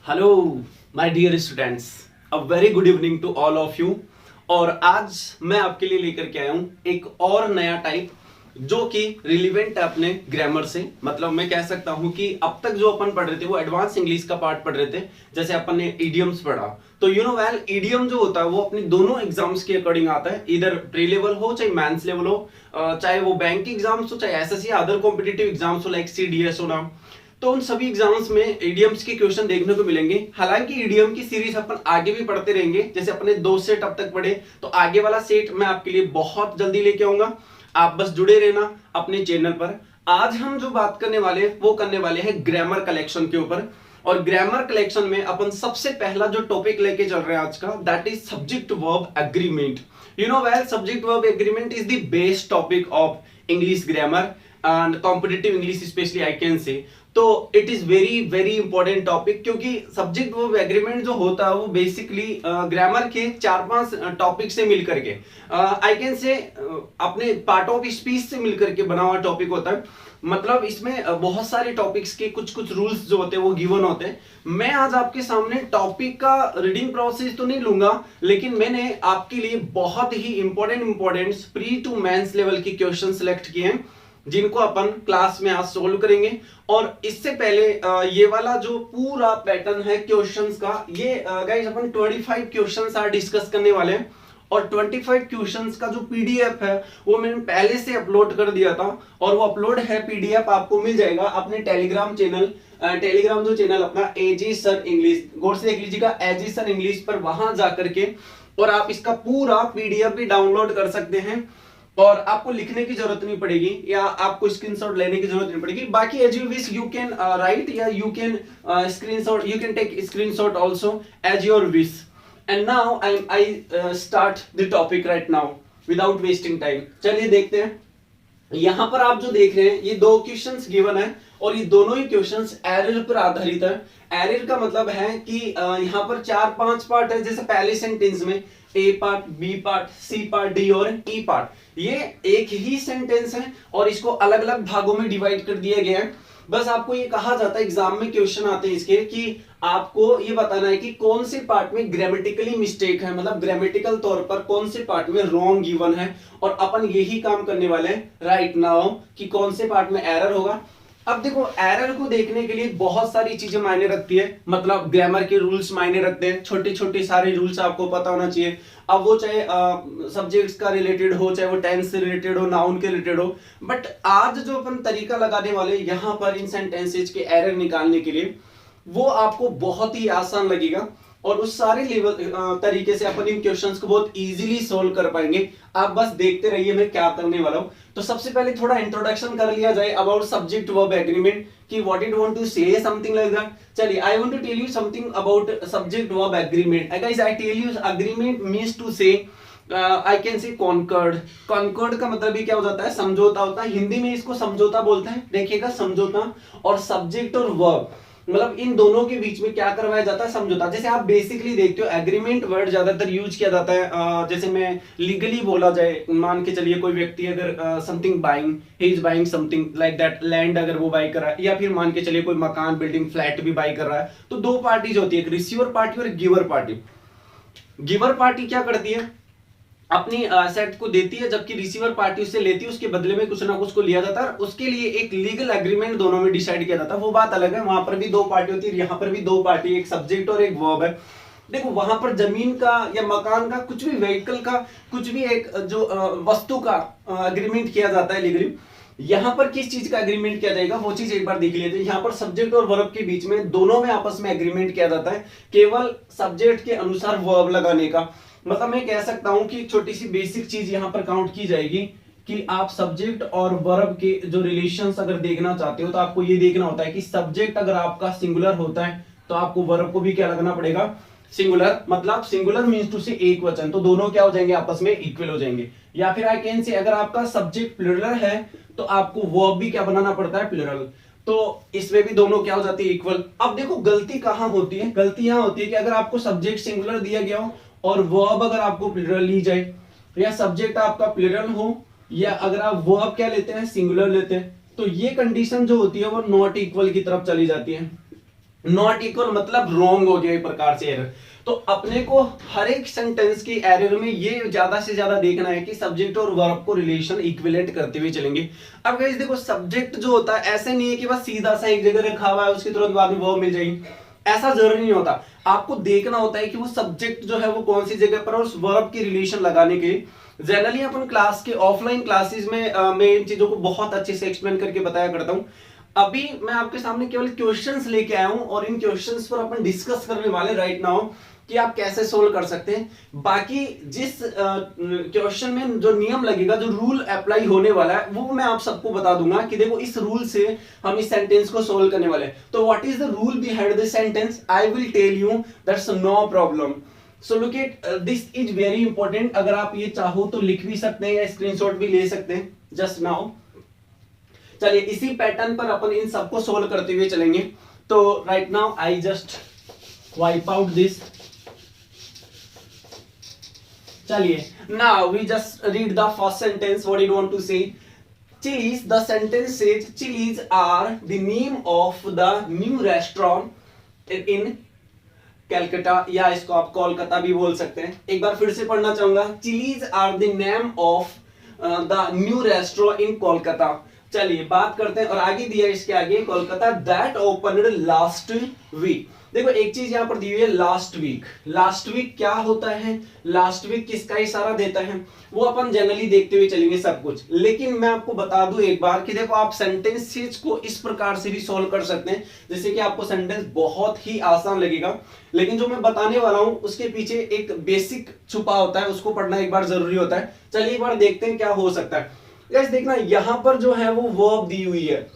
Hello my dear students, a very good evening to all of you. और आज मैं आपके लिए लेकर के आया हूं एक और नया टाइप जो कि रिलीवेंट है अपने ग्रामर से। मतलब मैं कह सकता हूं कि अब तक जो अपन पढ़ रहे थे वो एडवांस इंग्लिश का पार्ट पढ़ रहे थे। जैसे अपन ने इडियम्स पढ़ा, तो यू नो वेल इडियम जो होता है वो अपने दोनों एग्जाम्स के अकॉर्डिंग आता है, इधर प्री लेवल हो चाहे मेंस लेवल हो, चाहे वो बैंक के एग्जाम्स हो चाहे एसएससी अदर कॉम्पिटिटिव एग्जाम्स हो लाइक सीडीएस हो ना। तो उन सभी एग्जाम्स में इडियम्स के क्वेश्चन देखने को मिलेंगे। हालांकि इडियम की सीरीज अपन आगे भी पढ़ते रहेंगे, जैसे अपने 2 सेट अब तक पढ़े, तो आगे वाला सेट मैं आपके लिए बहुत जल्दी लेके आऊंगा। आप बस जुड़े रहना अपने चैनल पर। आज हम जो बात करने वाले हैं वो करने वाले हैं ग्रामर कलेक्शन के ऊपर। और ग्रामर कलेक्शन में अपन सबसे पहला जो टॉपिक लेके चल रहे हैं आज का, that is subject verb agreement. You know well subject verb agreement is the best topic of English grammar and competitive English specially I can say. तो it is very very important topic, क्योंकि subject verb agreement जो होता है वो basically grammar के 4-5 topic से मिलकर के आई कैन से अपने पार्ट ऑफ स्पीच से मिलकर के बना हुआ टॉपिक होता है। मतलब इसमें बहुत सारे टॉपिक्स के कुछ कुछ रूल्स जो होते हैं वो गिवन होते हैं। मैं आज आपके सामने टॉपिक का रीडिंग प्रोसेस तो नहीं लूंगा, लेकिन मैंने आपके लिए बहुत ही important pre to mains level के क्वेश्चन सिलेक्ट किए हैं जिनको अपन क्लास में आज सोल्व करेंगे। और इससे पहले ये वाला जो पूरा पैटर्न है क्वेश्चंस का, ये गाइस अपन 25 क्वेश्चंस आज डिस्कस करने वाले हैं। और 25 क्वेश्चंस का जो पीडीएफ है वो मैंने पहले से अपलोड कर दिया था, और वो अपलोड है पीडीएफ आपको मिल जाएगा अपने टेलीग्राम चैनल। टेलीग्राम जो चैनल अपना एजी सर इंग्लिश, गौर से देख लीजिएगा एजी सर इंग्लिश पर, वहां जाकर के और आप इसका पूरा पीडीएफ भी डाउनलोड कर सकते हैं। और आपको लिखने की जरूरत नहीं पड़ेगी या आपको स्क्रीनशॉट लेने की जरूरत नहीं पड़ेगी। बाकी as you wish you can write या you can screenshot, you can take screenshot also as your wish. And now I start the topic right now without wasting time. चलिए देखते हैं। यहां पर आप जो देख रहे हैं ये 2 क्वेश्चंस गिवन है और ये दोनों ही क्वेश्चंस एरर पर आधारित है। एरर का मतलब है कि यहाँ पर 4-5 पार्ट है, जैसे पहले सेंटेंस में A part, B part, C part, D और ई पार्ट। ये एक ही सेंटेंस है और इसको अलग अलग भागों में डिवाइड कर दिया गया है। बस आपको ये कहा जाता है, एग्जाम में क्वेश्चन आते हैं इसके, कि आपको ये बताना है कि कौन से पार्ट में ग्रामेटिकली मिस्टेक है, मतलब ग्रामेटिकल तौर पर कौन से पार्ट में रॉन्ग गिवन है। और अपन यही काम करने वाले हैं राइट नाउ कि कौन से पार्ट में एरर होगा। अब देखो, एरर को देखने के लिए बहुत सारी चीजें मायने रखती है। मतलब ग्रामर के रूल्स मायने रखते हैं, छोटे छोटे सारे रूल्स आपको पता होना चाहिए। अब वो चाहे सब्जेक्ट्स का रिलेटेड हो, चाहे वो टेंस से रिलेटेड हो, नाउन के रिलेटेड हो। बट आज जो अपन तरीका लगाने वाले यहाँ पर इन सेंटेंसेज के एरर निकालने के लिए, वो आपको बहुत ही आसान लगेगा और उस सारे लेवल तरीके से अपन इन क्वेश्चंस को बहुत इजीली सोल्व कर पाएंगे। आप बस देखते रहिए मैं क्या करने वाला हूं। तो सबसे पहले थोड़ा इंट्रोडक्शन कर लिया जाए अबाउट सब्जेक्ट वर्ब एग्रीमेंट, कि what it want to say something like that. चलिए, I want to tell you something about subject verb agreement. Guys, I tell you agreement means to say I can say concord. Concord का मतलब ही क्या हो जाता है? समझौता होता है। हिंदी में इसको समझौता बोलते हैं। देखिएगा, समझौता और सब्जेक्ट और वर्ब, मतलब इन दोनों के बीच में क्या करवाया जाता है? समझौता। जैसे आप बेसिकली देखते हो एग्रीमेंट वर्ड ज्यादातर यूज किया जाता है, जैसे मैं लीगली बोला जाए, मान के चलिए कोई व्यक्ति अगर something buying, he is buying something like that, land अगर वो बाई कर रहा है, या फिर मान के चलिए कोई मकान, बिल्डिंग, फ्लैट भी बाई कर रहा है, तो 2 पार्टीज होती है, एक रिसीवर पार्टी और गिवर पार्टी। गिवर पार्टी क्या करती है? अपनी सेट को देती है, जबकि रिसीवर पार्टी उससे लेती है, उसके बदले में कुछ ना कुछ को लिया जाता है। उसके लिए एक लीगल एग्रीमेंट दोनों में डिसाइड किया जाता है, वो बात अलग है। वहां पर भी 2 पार्टी होती है, यहाँ पर भी 2 पार्टी, एक सब्जेक्ट और एक वर्ब है। देखो, वहां पर जमीन का या मकान का, कुछ भी व्हीकल का, कुछ भी एक जो वस्तु का एग्रीमेंट किया जाता है लीगली। यहाँ पर किस चीज का एग्रीमेंट किया जाएगा वो चीज एक बार देख लेते हैं। यहाँ पर सब्जेक्ट और वर्ब के बीच में, दोनों में आपस में एग्रीमेंट किया जाता है, केवल सब्जेक्ट के अनुसार वर्ब लगाने का। मतलब मैं कह सकता हूं कि छोटी सी बेसिक चीज यहां पर काउंट की जाएगी कि आप सब्जेक्ट और वर्ब के जो रिलेशंस अगर देखना चाहते हो, तो आपको ये देखना होता है कि सब्जेक्ट अगर आपका सिंगुलर होता है तो आपको वर्ब को भी क्या लगना पड़ेगा? सिंगुलर। मतलब सिंगुलर मींस टू से एक वचन, तो दोनों क्या हो जाएंगे? आपस में इक्वल हो जाएंगे। या फिर आई कैन से अगर आपका सब्जेक्ट प्लुरल है तो आपको वर्ब भी क्या बनाना पड़ता है? प्लुरल। तो इसमें भी दोनों क्या हो जाती है? इक्वल। अब देखो, गलती कहां होती है? गलती यहां होती है कि अगर आपको सब्जेक्ट सिंगुलर दिया गया हो और वर्ब अगर आपको प्लुरल ली जाए, या सब्जेक्ट आपका प्लुरल हो, या अगर आप वर्ब क्या लेते हैं? सिंगुलर लेते हैं, तो ये कंडीशन जो होती है वो नॉट इक्वल की तरफ चली जाती है। नॉट इक्वल मतलब रॉन्ग हो गया एक प्रकार से एरर। तो अपने को हर एक सेंटेंस की एरर में ये ज्यादा से ज्यादा देखना है कि सब्जेक्ट और वर्ब को रिलेशन इक्विवेलेंट करते हुए चलेंगे। अब गाइस देखो सब्जेक्ट जो होता है ऐसे नहीं है कि बस सीधा सा एक जगह रखा हुआ है उसके तुरंत बाद में वर्ब मिल जाएगी, ऐसा जरूरी नहीं होता। आपको देखना होता है कि वो सब्जेक्ट जो है वो कौन सी जगह पर और उस वर्ब की रिलेशन लगाने के। जनरली अपन क्लास के ऑफलाइन क्लासेस में मैं इन चीजों को बहुत अच्छे से एक्सप्लेन करके बताया करता हूं। अभी मैं आपके सामने केवल क्वेश्चंस लेके आया हूं और इन क्वेश्चंस पर अपन डिस्कस करने वाले राइट नाउ कि आप कैसे सोल्व कर सकते हैं। बाकी जिस क्वेश्चन में जो नियम लगेगा, जो रूल अप्लाई होने वाला है, वो मैं आप सबको बता दूंगा कि देखो इस रूल से हम इस सेंटेंस को सोल्व करने वाले हैं। तो what is the rule behind this sentence, I will tell you, that's no problem. So look it, this is very important. अगर आप ये चाहो तो लिख भी सकते हैं या स्क्रीनशॉट भी ले सकते हैं जस्ट नाउ। चलिए इसी पैटर्न पर अपन इन सबको सोल्व करते हुए चलेंगे। तो right now I just wipe out this. चलिए now we just read the first sentence, what you want to say. Chili's, the sentence says Chili's are the name of the new restaurant in Calcutta, या इसको आप कोलकाता भी बोल सकते हैं। एक बार फिर से पढ़ना चाहूंगा, Chili's are the name of the new restaurant in Kolkata. चलिए बात करते हैं, और आगे दिया इसके आगे Kolkata that opened last week. देखो एक चीज यहां पर दी हुई है लास्ट वीक। लास्ट वीक क्या होता है, लास्ट वीक किसका इशारा देता है, वो अपन जनरली देखते हुए चलेंगे सब कुछ। लेकिन मैं आपको बता दूं एक बार कि देखो आप सेंटेंसेस को इस प्रकार से भी सॉल्व कर सकते हैं जैसे कि आपको सेंटेंस बहुत ही आसान लगेगा, लेकिन जो मैं बताने वाला हूं उसके पीछे एक बेसिक छुपा होता है, उसको पढ़ना एक बार जरूरी होता है। चलिए एक बार देखते हैं क्या हो सकता है। गाइस देखना यहां पर जो है वो वर्ब दी हुई है,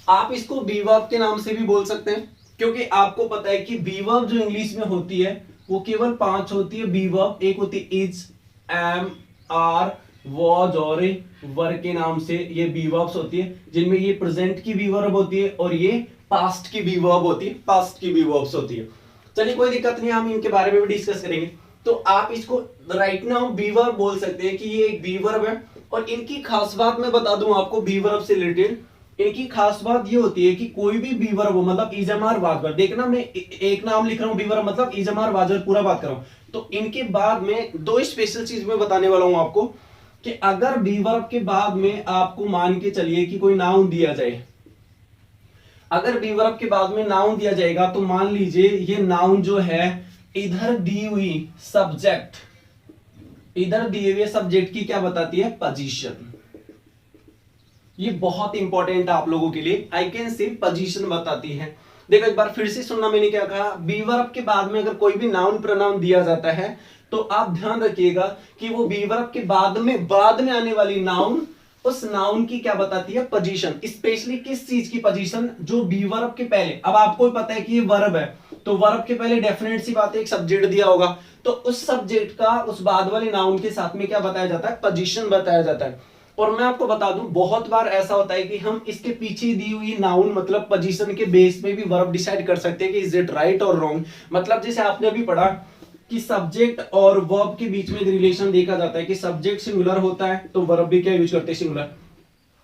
आप इसको बी वर्ब के नाम से भी बोल सकते हैं, क्योंकि आपको पता है कि बी वर्ब जो इंग्लिश में होती है वो केवल 5 होती है बी वर्ब। एक होती है इज, एम, आर, वॉज और वर के नाम से ये बी वर्ब्स होती है, जिनमें ये प्रेजेंट की बी वर्ब होती है और ये पास्ट की बी वर्ब होती है, पास्ट की बी वर्ब्स होती है। चलिए कोई दिक्कत नहीं, हम इनके बारे में भी डिस्कस करेंगे। तो आप इसको राइट नाउ बी वर्ब बोल सकते हैं कि ये एक बी वर्ब है। और इनकी खास बात मैं बता दूं आपको बी वर्ब से रिलेटेड, इनकी खास बात ये होती है कि कोई भी बी वर्ब हो, मतलब इजमार वाजवर, देखना मैं एक नाम लिख रहा हूं बी वर्ब मतलब इजमार वाजवर पूरा बात कर रहा हूं। तो इनके बाद में दो स्पेशल चीज मैं बताने वाला हूं आपको कि अगर बी वर्ब के बाद में आपको मान के चलिए कि कोई नाउन दिया जाए, अगर बी वर्ब के बाद में नाउन दिया जाएगा तो मान लीजिए ये नाउन जो है इधर दी हुई सब्जेक्ट, इधर दिए हुए सब्जेक्ट की क्या बताती है, पोजीशन। ये बहुत इंपॉर्टेंट है आप लोगों के लिए, आई कैन से पोजीशन बताती है। देखो एक बार फिर से सुनना, मैंने क्या कहा, बी वर्ब के बाद में अगर कोई भी नाउन प्रोनाउन दिया जाता है तो आप ध्यान रखिएगा कि वो बी वर्ब के बाद में आने वाली नाउन, उस नाउन की क्या बताती है, पोजीशन। स्पेशली किस चीज की पोजीशन, जो बी वर्ब के पहले, अब आपको पता है कि ये वर्ब है तो वर्ब के पहले डेफिनेट सी बात है एक सब्जेक्ट दिया होगा, तो उस सब्जेक्ट का उस बाद वाले नाउन के साथ में क्या बताया जाता है, पोजीशन बताया जाता है। और मैं आपको बता दूं बहुत बार ऐसा होता है कि हम इसके पीछे दी हुई नाउन मतलब पोजीशन के बेस में भी वर्ब डिसाइड कर सकते हैं कि इज इट राइट और रॉन्ग। मतलब जैसे आपने अभी पढ़ा कि सब्जेक्ट और वर्ब के बीच में रिलेशन देखा जाता है कि सब्जेक्ट सिंगुलर होता है तो वर्ब भी क्या यूज करते हैं, सिंगुलर।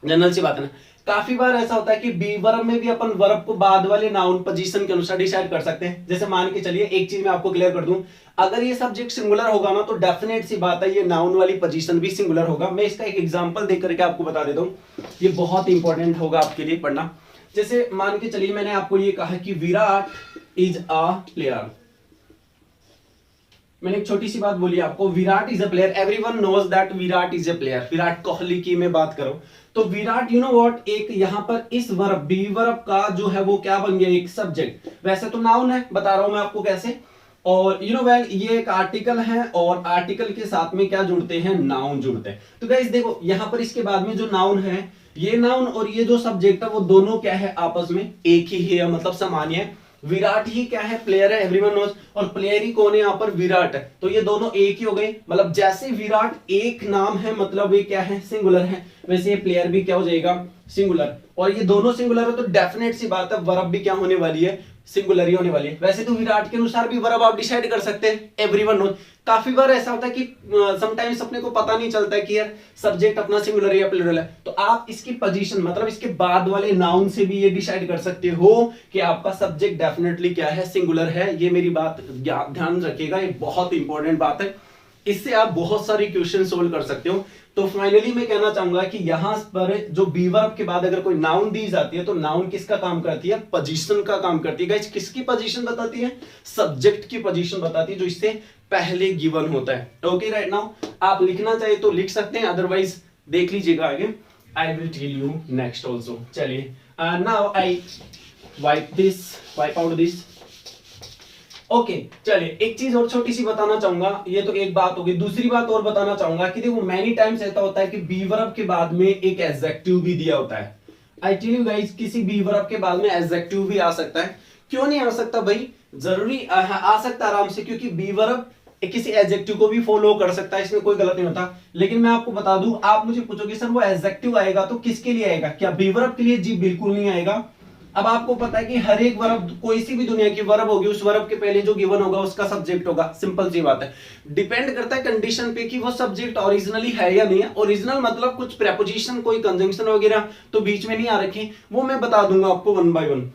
जनरल सी बात है ना। काफी बार ऐसा होता है कि बी वर्ब में भी अपन वर्ब को बाद वाले नाउन पोजीशन के अनुसार डिसाइड कर सकते हैं। जैसे मान के चलिए एक चीज मैं आपको क्लियर कर दूं, अगर ये सब्जेक्ट सिंगुलर होगा ना तो डेफिनेट सी बात है ये नाउन वाली पोजीशन भी सिंगुलर होगा। मैं इसका एक एग्जांपल देख करके आपको बता देता हूं, ये बहुत इंपॉर्टेंट होगा आपके लिए पढ़ना। जैसे मान के चलिए मैंने आपको ये कहा कि विराट इज अ प्लेयर, मैंने एक छोटी सी बात बोली आपको, Virat is a player, everyone knows that Virat is a player. Virat Kohli की मैं बात करूं तो विराट यू नो व्हाट, एक यहां पर इस वर्ब बी वर्ब का जो है वो क्या बन गया, एक सब्जेक्ट। वैसे तो नाउन है, बता रहा हूं मैं आपको कैसे। और यू नो वेल ये एक आर्टिकल है और आर्टिकल के साथ में क्या जुड़ते हैं, नाउन जुड़ते हैं। तो गाइस देखो यहां पर इसके बाद में जो नाउन है, ये नाउन और ये जो सब्जेक्ट है वो दोनों क्या है, आपस में एक ही है, मतलब सामान्य है। विराट ही क्या है, प्लेयर है, एवरीवन नोज, और प्लेयर ही कौन है यहाँ पर, विराट है। तो ये दोनों एक ही हो गए, मतलब जैसे विराट एक नाम है मतलब ये क्या है, सिंगुलर है, वैसे ये प्लेयर भी क्या हो जाएगा, सिंगुलर। और ये दोनों सिंगुलर है तो डेफिनेट सी बात है वर्ब भी क्या होने वाली है, सिंगुलर ही होने वाली है। वैसे तो विराट के अनुसार भी वर्ब आप डिसाइड कर सकते हैं, एवरीवन नोज। काफी बार ऐसा होता है कि समटाइम्स अपने को पता नहीं चलता है कि यार सब्जेक्ट अपना सिंगुलर या प्लूरल है, तो आप इसकी पोजीशन मतलब इसके बाद वाले नाउन से भी ये डिसाइड कर सकते हो कि आपका सब्जेक्ट डेफिनेटली क्या है, सिंगुलर है। ये मेरी बात ध्यान रखिएगा, ये बहुत इंपॉर्टेंट बात है, इससे आप बहुत सारी क्वेश्चन सोल्व कर सकते हो। तो फाइनली मैं कहना चाहूंगा कि यहां पर जो बी वर्ब के बाद अगर कोई नाउन दी जाती है तो नाउन किसका काम करती है, पोजीशन का काम करती है। गाइस किसकी पोजीशन बताती है, सब्जेक्ट की पोजीशन बताती है जो इससे पहले गिवन होता है। ओके राइट नाउ आप लिखना चाहिए तो लिख सकते हैं, अदरवाइज देख लीजिएगा आगे, I will tell you next also. चलिए now I wipe out this. Okay चलिए एक चीज और छोटी सी बताना चाहूंगा, ये तो एक बात होगी। दूसरी बात और बताना चाहूंगा कि देखो मैनी टाइम्स ऐसा होता है कि बी वर्ब के बाद में एक एडजेक्टिव भी दिया होता है। आई टेल यू गाइस किसी बी वर्ब के बाद में एडजेक्टिव भी आ सकता है। क्यों नहीं आ सकता भाई, जरूरी आ सकता है आराम से, क्योंकि बी वर्ब किसी एडजेक्टिव को भी फॉलो कर सकता है, इसमें कोई गलत नहीं होता। लेकिन मैं आपको बता दूं, आप मुझे पूछोगे सर वो एडजेक्टिव आएगा तो किसके लिए आएगा, क्या बी वर्ब के लिए? जी बिल्कुल नहीं आएगा। अब आपको पता है कि हर एक वर्ब, कोई सी भी दुनिया की वर्ब होगी, उस वर्ब के पहले जो गिवन होगा उसका सब्जेक्ट होगा। सिंपल सी बात है, डिपेंड करता है कंडीशन पे कि वो सब्जेक्ट ओरिजिनली है या नहीं है। ओरिजिनल मतलब कुछ प्रेपोजिशन, कोई कंजंक्शन वगैरह तो बीच में नहीं आ रखी, वो मैं बता दूंगा आपको वन बाय वन।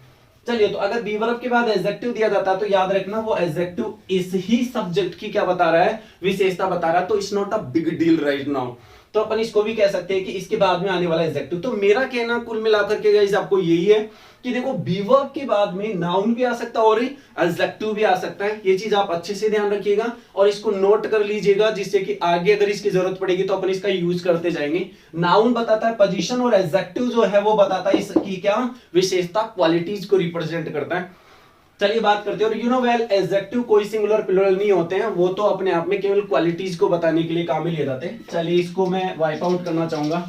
चलिए तो अगर बी वर्ब के बाद एडजेक्टिव दिया जाता है तो याद रखना वो एडजेक्टिव इस ही सब्जेक्ट की क्या बता रहा है, विशेषता बता रहा है। तो it's not a big deal right now. तो अपन इसको भी कह सकते हैं कि इसके बाद में आने वाला एडजेक्टिव। तो मेरा कहना कुल मिलाकर के गाइस आपको यही है कि देखो बी वर्ब के बाद में नाउन भी आ सकता है और एडजेक्टिव भी आ सकता है। ये चीज आप अच्छे से ध्यान रखिएगा और इसको नोट कर लीजिएगा, जिससे कि आगे अगर इसकी जरूरत पड़ेगी तो अपन इसका यूज करते जाएंगे। नाउन बताता है पोजीशन और एडजेक्टिव जो है वो बताता है इसकी क्या विशेषता, क्वालिटीज को रिप्रेजेंट करता है। चलिए बात करते हैं। और यू नो वेल एडजेक्टिव कोई सिंगुलर प्लूरल नहीं होते हैं, वो तो अपने आप में केवल क्वालिटीज को बताने के लिए काम में लिए जाते हैं। चलिए इसको मैं वाइप आउट करना चाहूंगा,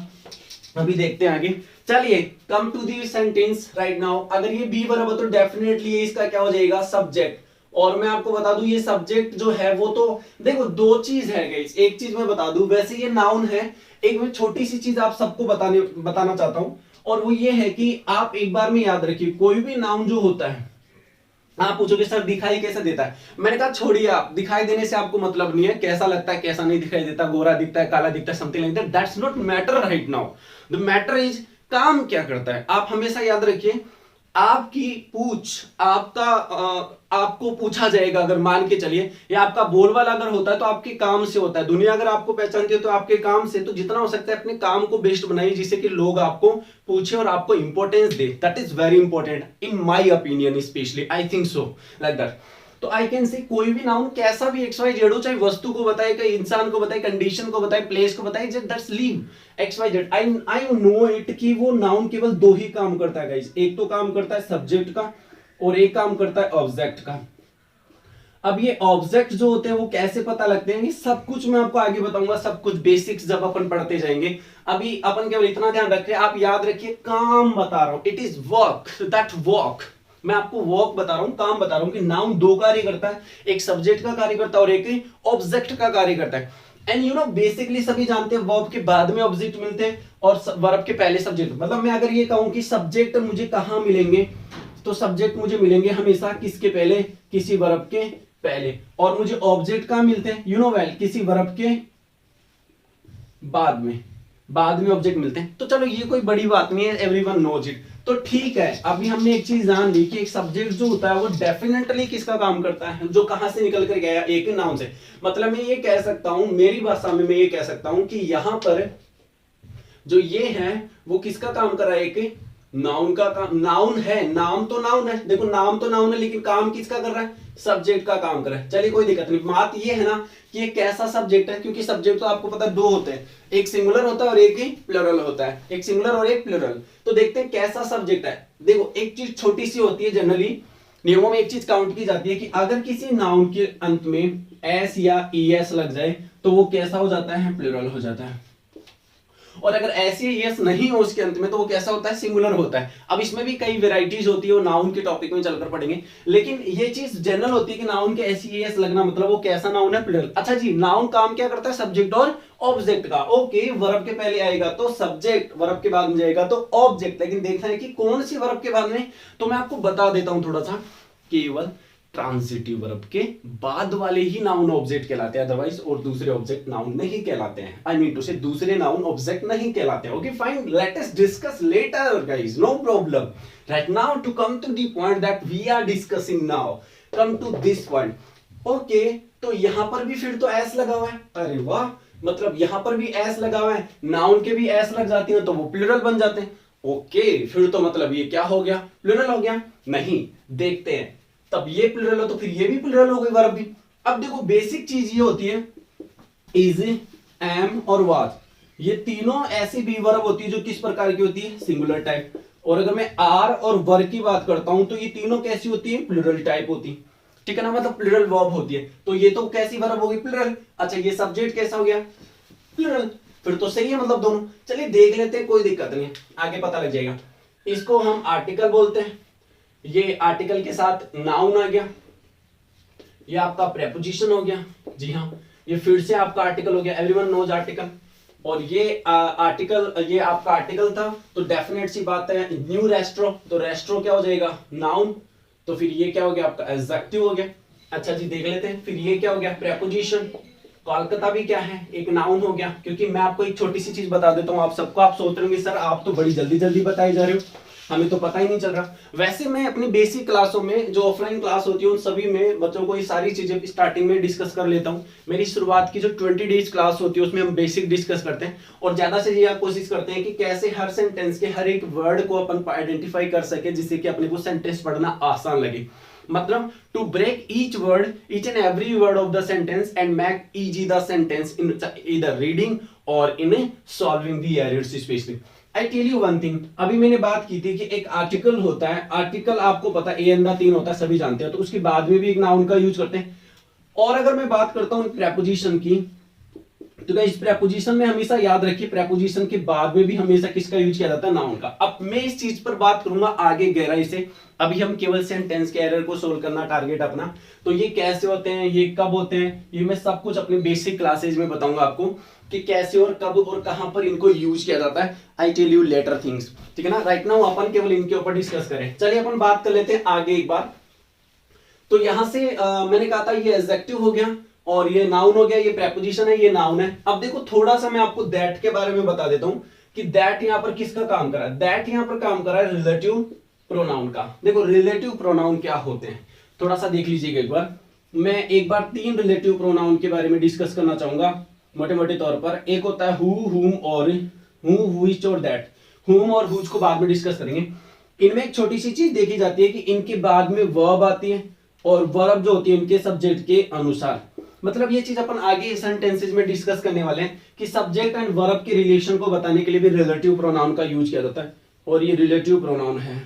अभी देखते हैं आगे। चलिए come to the sentence right now. अगर ये बी वर्ब है तो डेफिनेटली इसका क्या हो जाएगा, सब्जेक्ट। और मैं आपको बता दूं ये सब्जेक्ट जो है वो तो देखो दो चीज है गाइस। एक चीज मैं बता दूं, वैसे ये नाउन है, एक मैं छोटी सी चीज आप सबको बताना चाहता हूं, और वो ये है कि आप एक बार में याद रखिए कोई भी नाउन जो होता है, आप पूछोगे सर दिखाई कैसे देता है, मैंने कहा छोड़िए, आप दिखाई देने से आपको मतलब नहीं है, कैसा लगता है कैसा नहीं दिखाई देता, गोरा दिखता है काला दिखता है something like that, that's not matter right now. The matter is काम क्या करता है। आप हमेशा याद रखिए आपकी पूछ आपको पूछा जाएगा, अगर मान के चलिए, या आपका बोलबाला अगर होता है तो आपके काम से होता है। दुनिया अगर आपको पहचानती है तो आपके काम से। तो जितना हो सकता है अपने काम को बेस्ट बनाइए, जिससे कि लोग आपको पूछे और आपको importance they. That is very important in my opinion, specially I think so like that. तो आई कैन से कोई भी नाउन कैसा भी एक्स वाई जेड हो, चाहे वस्तु को बताए, चाहे इंसान को बताए, कंडीशन को बताए, प्लेस को बताए, that's leave X Y Z. I know it कि वो नाउन केवल दो ही काम करता है गाइस, एक तो काम करता है सब्जेक्ट का और एक काम करता है ऑब्जेक्ट का। अब ये ऑब्जेक्ट जो होते हैं वो कैसे पता लगते हैं, ये सब कुछ मैं आपको आगे बताऊंगा, सब कुछ बेसिक्स जब अपन पढ़ते जाएंगे। अभी अपन केवल इतना ध्यान रख रहे हैं, आप याद रखिए काम बता रहा हूं, it is work, that work. मैं आपको वर्क बता रहा हूं, काम बता रहा हूं कि नाउन दो कार्य करता है, एक सब्जेक्ट का कार्य करता है और एक ऑब्जेक्ट का कार्य करता है। एंड यू नो बेसिकली सभी जानते हैं वर्ब के बाद में ऑब्जेक्ट मिलते हैं और वर्ब के पहले सब्जेक्ट। मतलब मैं अगर ये कहूं कि सब्जेक्ट मुझे कहां मिलेंगे, तो सब्जेक्ट मुझे मिलेंगे हमेशा किसके पहले, किसी वर्ब के पहले। और मुझे ऑब्जेक्ट कहां मिलते हैं, यू नो वेल किसी वर्ब के बाद में ऑब्जेक्ट मिलते हैं। तो चलो ये कोई बड़ी बात नहीं है, एवरीवन नोज इट। तो ठीक है, अभी हमने एक चीज जान ली कि एक सब्जेक्ट जो होता है वो डेफिनेटली किसका काम करता है, जो कहां से निकल कर गया, एक नाउन से। मतलब मैं ये कह सकता हूं, मेरी भाषा में मैं ये कह सकता हूं कि यहां पर जो ये है वो किसका काम कर रहा है, एक नाउन का काम। नाउन है, नाम तो नाउन है, देखो नाम तो नाउन है, लेकिन काम किसका कर रहा है, सब्जेक्ट का काम कर रहा है। चलिए कोई दिक्कत नहीं। बात ये है ना कि ये कैसा सब्जेक्ट है, क्योंकि सब्जेक्ट तो आपको पता है दो होते हैं, एक सिंगुलर होता है और एक ही प्लूरल होता है, एक सिंगुलर और एक प्लूरल। तो देखते हैं कैसा सब्जेक्ट है। देखो एक चीज छोटी सी होती है, जनरली नियमों में एक चीज काउंट की जाती है कि अगर किसी नाउन के अंत में एस या ईएस लग जाए तो वो कैसा हो जाता है, प्लूरल हो जाता है। और अगर ऐसे यस नहीं हो उसके अंत में तो वो कैसा होता है, सिंगुलर होता है। अब इसमें भी कई वेराइटीज होती है, वो नाउन के टॉपिक में चलकर पढ़ेंगे, लेकिन ये चीज जनरल होती है कि नाउन के एस लगना मतलब वो कैसा नाउन है, प्लूरल। अच्छा जी, नाउन काम क्या करता है, सब्जेक्ट और ऑब्जेक्ट का। ओके, वर्ब के पहले आएगा तो सब्जेक्ट, वर्ब के बाद में जाएगा तो ऑब्जेक्ट। लेकिन देखना है कि कौन सी वर्ब के बाद में, तो मैं आपको बता देता हूं थोड़ा सा। केवल ट्रांजिटिव वर्ब के बाद वाले ही नाउन ऑब्जेक्ट कहलाते हैं, अदरवाइज और दूसरे ऑब्जेक्ट नाउन नहीं कहलाते हैं। आई मीन टू से दूसरे नाउन ऑब्जेक्ट नहीं कहलाते हैं। Okay fine, let us discuss later guys, no problem. Right now to come to the point that we are discussing now, come to this point. Okay, तो यहां पर भी फिर तो एस लगा हुआ है। अरे वाह, मतलब यहां पर भी एस लगा हुआ है, नाउन के भी एस लग जाती है तो वो प्लूरल बन जाते हैं। ओके, फिर तो मतलब ये क्या हो गया, प्लूरल हो गया? नहीं, देखते हैं। तब ये प्लूरल हो तो फिर ये भी प्लूरल हो गई वर्ब भी। अब देखो बेसिक चीज ये होती है, इज, एम और वाज, ये तीनों ऐसी भी वर्ब होती है जो किस प्रकार की होती है, सिंगुलर टाइप। और अगर मैं आर और वर की बात करता हूं तो ये तीनों कैसी होती है, प्लूरल टाइप होती है। ठीक है ना, मतलब प्लूरल वर्ब होती है। तो ये तो कैसी वर्ब होगी, प्लूरल। अच्छा, ये सब्जेक्ट कैसा हो गया, प्लूरल। फिर तो सही है, मतलब दोनों। चलिए देख लेते हैं, कोई दिक्कत नहीं है, आगे पता लग जाएगा। इसको हम आर्टिकल बोलते हैं। ये आर्टिकल के साथ नाउन आ गया, ये आपका प्रेपोजिशन हो गया। जी हाँ, ये फिर से आपका आर्टिकल हो गया, एवरीवन नोज आर्टिकल। और ये आर्टिकल, ये आपका आर्टिकल था, तो डेफिनेट सी बात है न्यू रेस्ट्रो, तो रेस्ट्रो क्या हो जाएगा, नाउन। तो फिर ये क्या हो गया आपका, एडजेक्टिव हो गया। अच्छा जी, देख लेते हैं, फिर ये क्या हो गया, प्रेपोजिशन। कोलकाता भी क्या है, एक नाउन हो गया। क्योंकि मैं आपको एक छोटी सी चीज बता देता हूँ आप सबको, आप सोच रहे होंगे सर आप तो बड़ी जल्दी जल्दी बताए जा रहे हो, हमें तो पता ही नहीं चल रहा। वैसे मैं अपनी बेसिक क्लासों में, जो ऑफलाइन क्लास होती है उन सभी में बच्चों को ये सारी चीजें स्टार्टिंग में डिस्कस कर लेता हूँ। मेरी शुरुआत की जो 20 डेज क्लास होती है उसमें हम बेसिक डिस्कस करते हैं, और ज्यादा से ज्यादा कोशिश करते हैं कि कैसे हर सेंटेंस के हर एक वर्ड को अपन आइडेंटिफाई कर सके, जिससे कि अपने को सेंटेंस पढ़ना आसान लगे। मतलब to break each word, each and every word of the sentence and make easy the sentence in either reading और in solving the errors specially. I tell you one thing, अभी मैंने बात की थी कि एक आर्टिकल होता है, आर्टिकल आपको पता है ए एन दा 3 होता है, सभी जानते हैं, तो उसके बाद में भी एक नाउन का यूज करते हैं। और अगर मैं बात करता हूं प्रेपोजिशन की, तो इस प्रेपोजिशन में हमेशा याद रखिए, प्रेपोजिशन के बाद में भी हमेशा किसका यूज किया जाता है, नाउन का। अब मैं इस चीज पर बात करूंगा आगे गहराई से, अभी हम केवल सेंटेंस के एरर को सोल्व करना टारगेट अपना। तो ये कैसे होते हैं, ये कब होते हैं, ये मैं सब कुछ अपने बेसिक क्लासेज में बताऊंगा आपको कि कैसे और कब और कहां पर इनको यूज किया जाता है। I tell you later things, ठीक है ना। राइट नाउ अपन केवल इनके ऊपर डिस्कस करें। चलिए अपन बात कर लेते हैं आगे एक बार। तो यहां से मैंने कहा था ये एडजेक्टिव हो गया, और ये नाउन हो गया, ये प्रेपोजिशन है, ये नाउन है। अब देखो थोड़ा सा मैं आपको दैट के बारे में बता देता हूं कि दैट यहां पर किसका काम कर रहा है। दैट यहां पर काम कर रहा है रिलेटिव प्रोनाउन का। देखो रिलेटिव प्रोनाउन क्या होते हैं, थोड़ा सा देख लीजिएगा एक बार। मैं एक बार 3 रिलेटिव प्रोनाउन के बारे में डिस्कस करना चाहूंगा मोटे मोटे तौर पर। एक होता है हु, हुम और हु, व्हिच और दैट। हुम और हुज को बाद में डिस्कस करेंगे। इनमें एक छोटी सी चीज देखी जाती है कि इनके बाद में वर्ब आती है, और वर्ब जो होती है इनके सब्जेक्ट के अनुसार। मतलब ये चीज अपन आगे सेंटेंसेस में डिस्कस करने वाले हैं कि सब्जेक्ट एंड वर्ब के रिलेशन को बताने के लिए भी रिलेटिव प्रोनाउन का यूज किया जाता है। और ये रिलेटिव प्रोनाउन है,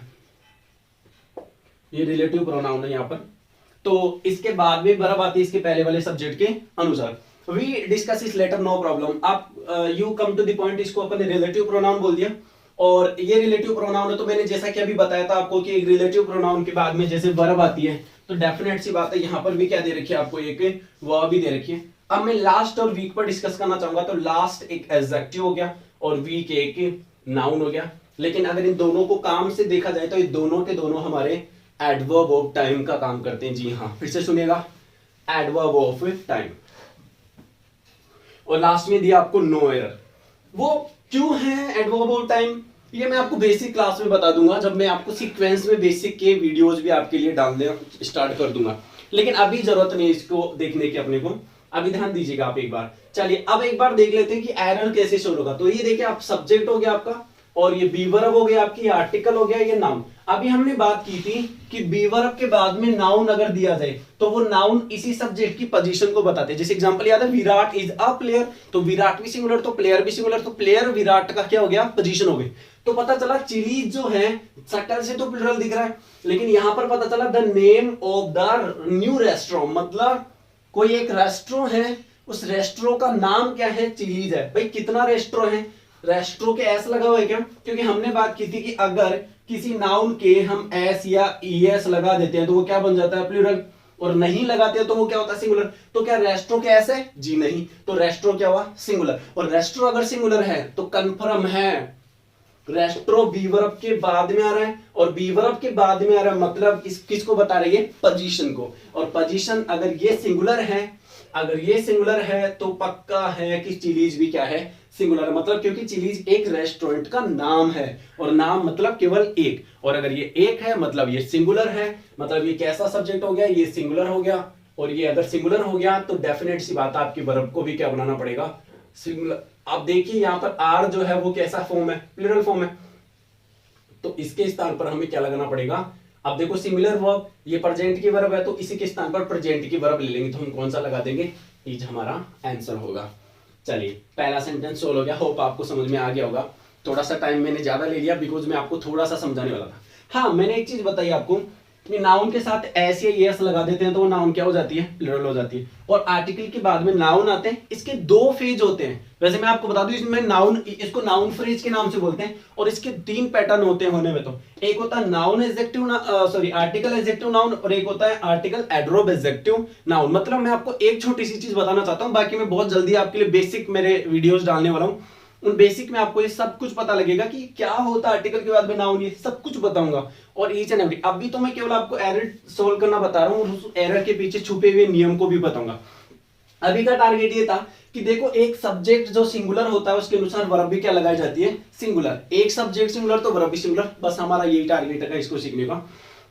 ये रिलेटिव प्रोनाउन है यहाँ पर। तो इसके बाद में वर्ब आती है इसके पहले वाले सब्जेक्ट के अनुसार। वी डिस्कस इस लेटर, नो प्रॉब्लम। आप you come to the point, इसको अपन ने रिलेटिव प्रोनाउन बोल दिया। और ये रिलेटिव प्रोनाउन है, तो मैंने जैसा कि अभी बताया था आपको कि एक रिलेटिव प्रोनाउन के बाद में जैसे वर्ब आती है, तो डेफिनेट सी बात है यहाँ पर भी क्या दे रखी है आपको, एक वर्ब भी दे रखी है। अब मैं लास्ट और वीक पर डिस्कस करना चाहूंगा। तो लास्ट एक एडजेक्टिव हो गया और वीक एक नाउन हो गया। लेकिन अगर इन दोनों को काम से देखा जाए तो ये दोनों के दोनों हमारे एडवर्ब ऑफ टाइम का काम करते हैं। जी हाँ, फिर से सुनिएगा, एडवर्ब ऑफ टाइम। और लास्ट में दिया आपको नो एरर। वो क्यों है एडवर्ब ऑफ टाइम, ये मैं आपको बेसिक क्लास में बता दूंगा, जब मैं आपको सीक्वेंस में बेसिक के वीडियोस भी आपके लिए डालने स्टार्ट कर दूंगा। लेकिन अभी जरूरत नहीं इसको देखने की अपने को, अभी ध्यान दीजिएगा आप एक बार। चलिए अब एक बार देख लेते हैं कि एरर कैसे शो होगा। तो ये देखिए आप, सब्जेक्ट हो गया आपका, और ये बी वर्ब हो गया आपकी, आर्टिकल हो गया, ये नाउन। अभी हमने बात की थी कि बी वर्ब के बाद में नाउन अगर दिया जाए तो वो नाउन इसी सब्जेक्ट की पोजीशन को बताते हैं। जैसे एग्जांपल याद है, विराट इज अ प्लेयर, तो विराट भी सिंगुलर तो प्लेयर भी सिंगुलर, तो प्लेयर विराट का क्या हो गया, पोजीशन हो गई। तो पता चला चिलीज जो है, शक्ल से तो प्लूरल दिख रहा है, लेकिन यहां पर पता चला the name of the new restaurant, मतलब कोई एक रेस्टोरेंट है, उस रेस्टोरेंट का नाम क्या है, चिलीज है। भाई कितना रेस्टोरेंट है, रेस्टोरेंट के एस लगा हुआ है क्या, क्योंकि हमने बात की थी कि अगर किसी नाउन के हम एस या ईएस लगा देते हैं तो वो क्या बन जाता है, प्लूरल, और नहीं लगाते हैं तो वो क्या होता है, सिंगुलर। तो क्या रेस्टोरेंट के एस है, जी नहीं, तो रेस्टोरेंट क्या हुआ, सिंगुलर। और रेस्टोरेंट अगर सिंगुलर है तो कंफर्म है रेस्ट्रो बी वर्ब के बाद में आ रहा है, और बी वर्ब के बाद में आ रहा है मतलब किसको बता रही है, पोजीशन को। और पोजीशन अगर ये सिंगुलर है, अगर ये सिंगुलर है तो पक्का है कि चिलीज भी क्या है, सिंगुलर। मतलब क्योंकि चिलीज एक रेस्टोरेंट का नाम है, और नाम मतलब केवल एक, और अगर ये एक है मतलब ये सिंगुलर है, मतलब ये कैसा सब्जेक्ट हो गया, ये सिंगुलर हो गया। और ये अगर सिंगुलर हो गया तो डेफिनेट सी बात है आपकी वर्ब को भी क्या बनाना पड़ेगा, सिंगुलर। आप देखिए यहाँ पर आर जो है वो कैसा फॉर्म है, प्लूरल फॉर्म है, तो इसके स्थान पर हमें क्या लगाना पड़ेगा। अब देखो सिमिलर वर्ब, ये प्रेजेंट की वर्ब है तो इसी के स्थान पर प्रेजेंट की वर्ब ले लेंगे, तो हम कौन सा लगा देंगे, इज हमारा आंसर होगा। चलिए पहला सेंटेंस सोल्व हो गया, होप आपको समझ में आ गया होगा। थोड़ा सा टाइम मैंने ज्यादा ले लिया बिकॉज मैं आपको थोड़ा सा समझाने वाला था। हाँ, मैंने एक चीज बताई आपको कि नाउन के साथ एस या एस लगा देते हैं तो वो नाउन क्या हो जाती है, प्लूरल हो जाती है। और आर्टिकल के बाद में नाउन आते हैं, इसके दो फेज होते हैं। वैसे मैं आपको बता दूं इसमें नाउन, इसको नाउन फ्रेज के नाम से बोलते हैं, और इसके तीन पैटर्न होते हैं होने में। तो एक होता है noun adjective, sorry article adjective noun, और एक होता है आर्टिकल एडवर्ब एडजेक्टिव नाउन। मतलब मैं आपको एक छोटी सी चीज बताना चाहता हूं, बाकी मैं बहुत जल्दी आपके लिए बेसिक मेरे वीडियोस डालने वाला हूं। उन बेसिक में आपको ये सब कुछ पता लगेगा कि क्या होता है आर्टिकल के बाद में नाउन, ये सब कुछ बताऊंगा। और ईच एंड एवरी, अभी तो मैं केवल आपको एरर सोल्व करना बता रहा हूं, और उस एरर के पीछे छुपे हुए नियम को भी बताऊंगा। अभी का टारगेट ये था कि देखो एक सब्जेक्ट जो सिंगुलर होता है उसके अनुसार वर्ब भी क्या लगाई जाती है, सिंगुलर। एक सब्जेक्ट सिंगुलर तो वर्ब भी सिंगुलर, बस हमारा यही टारगेट है इसको सीखने का।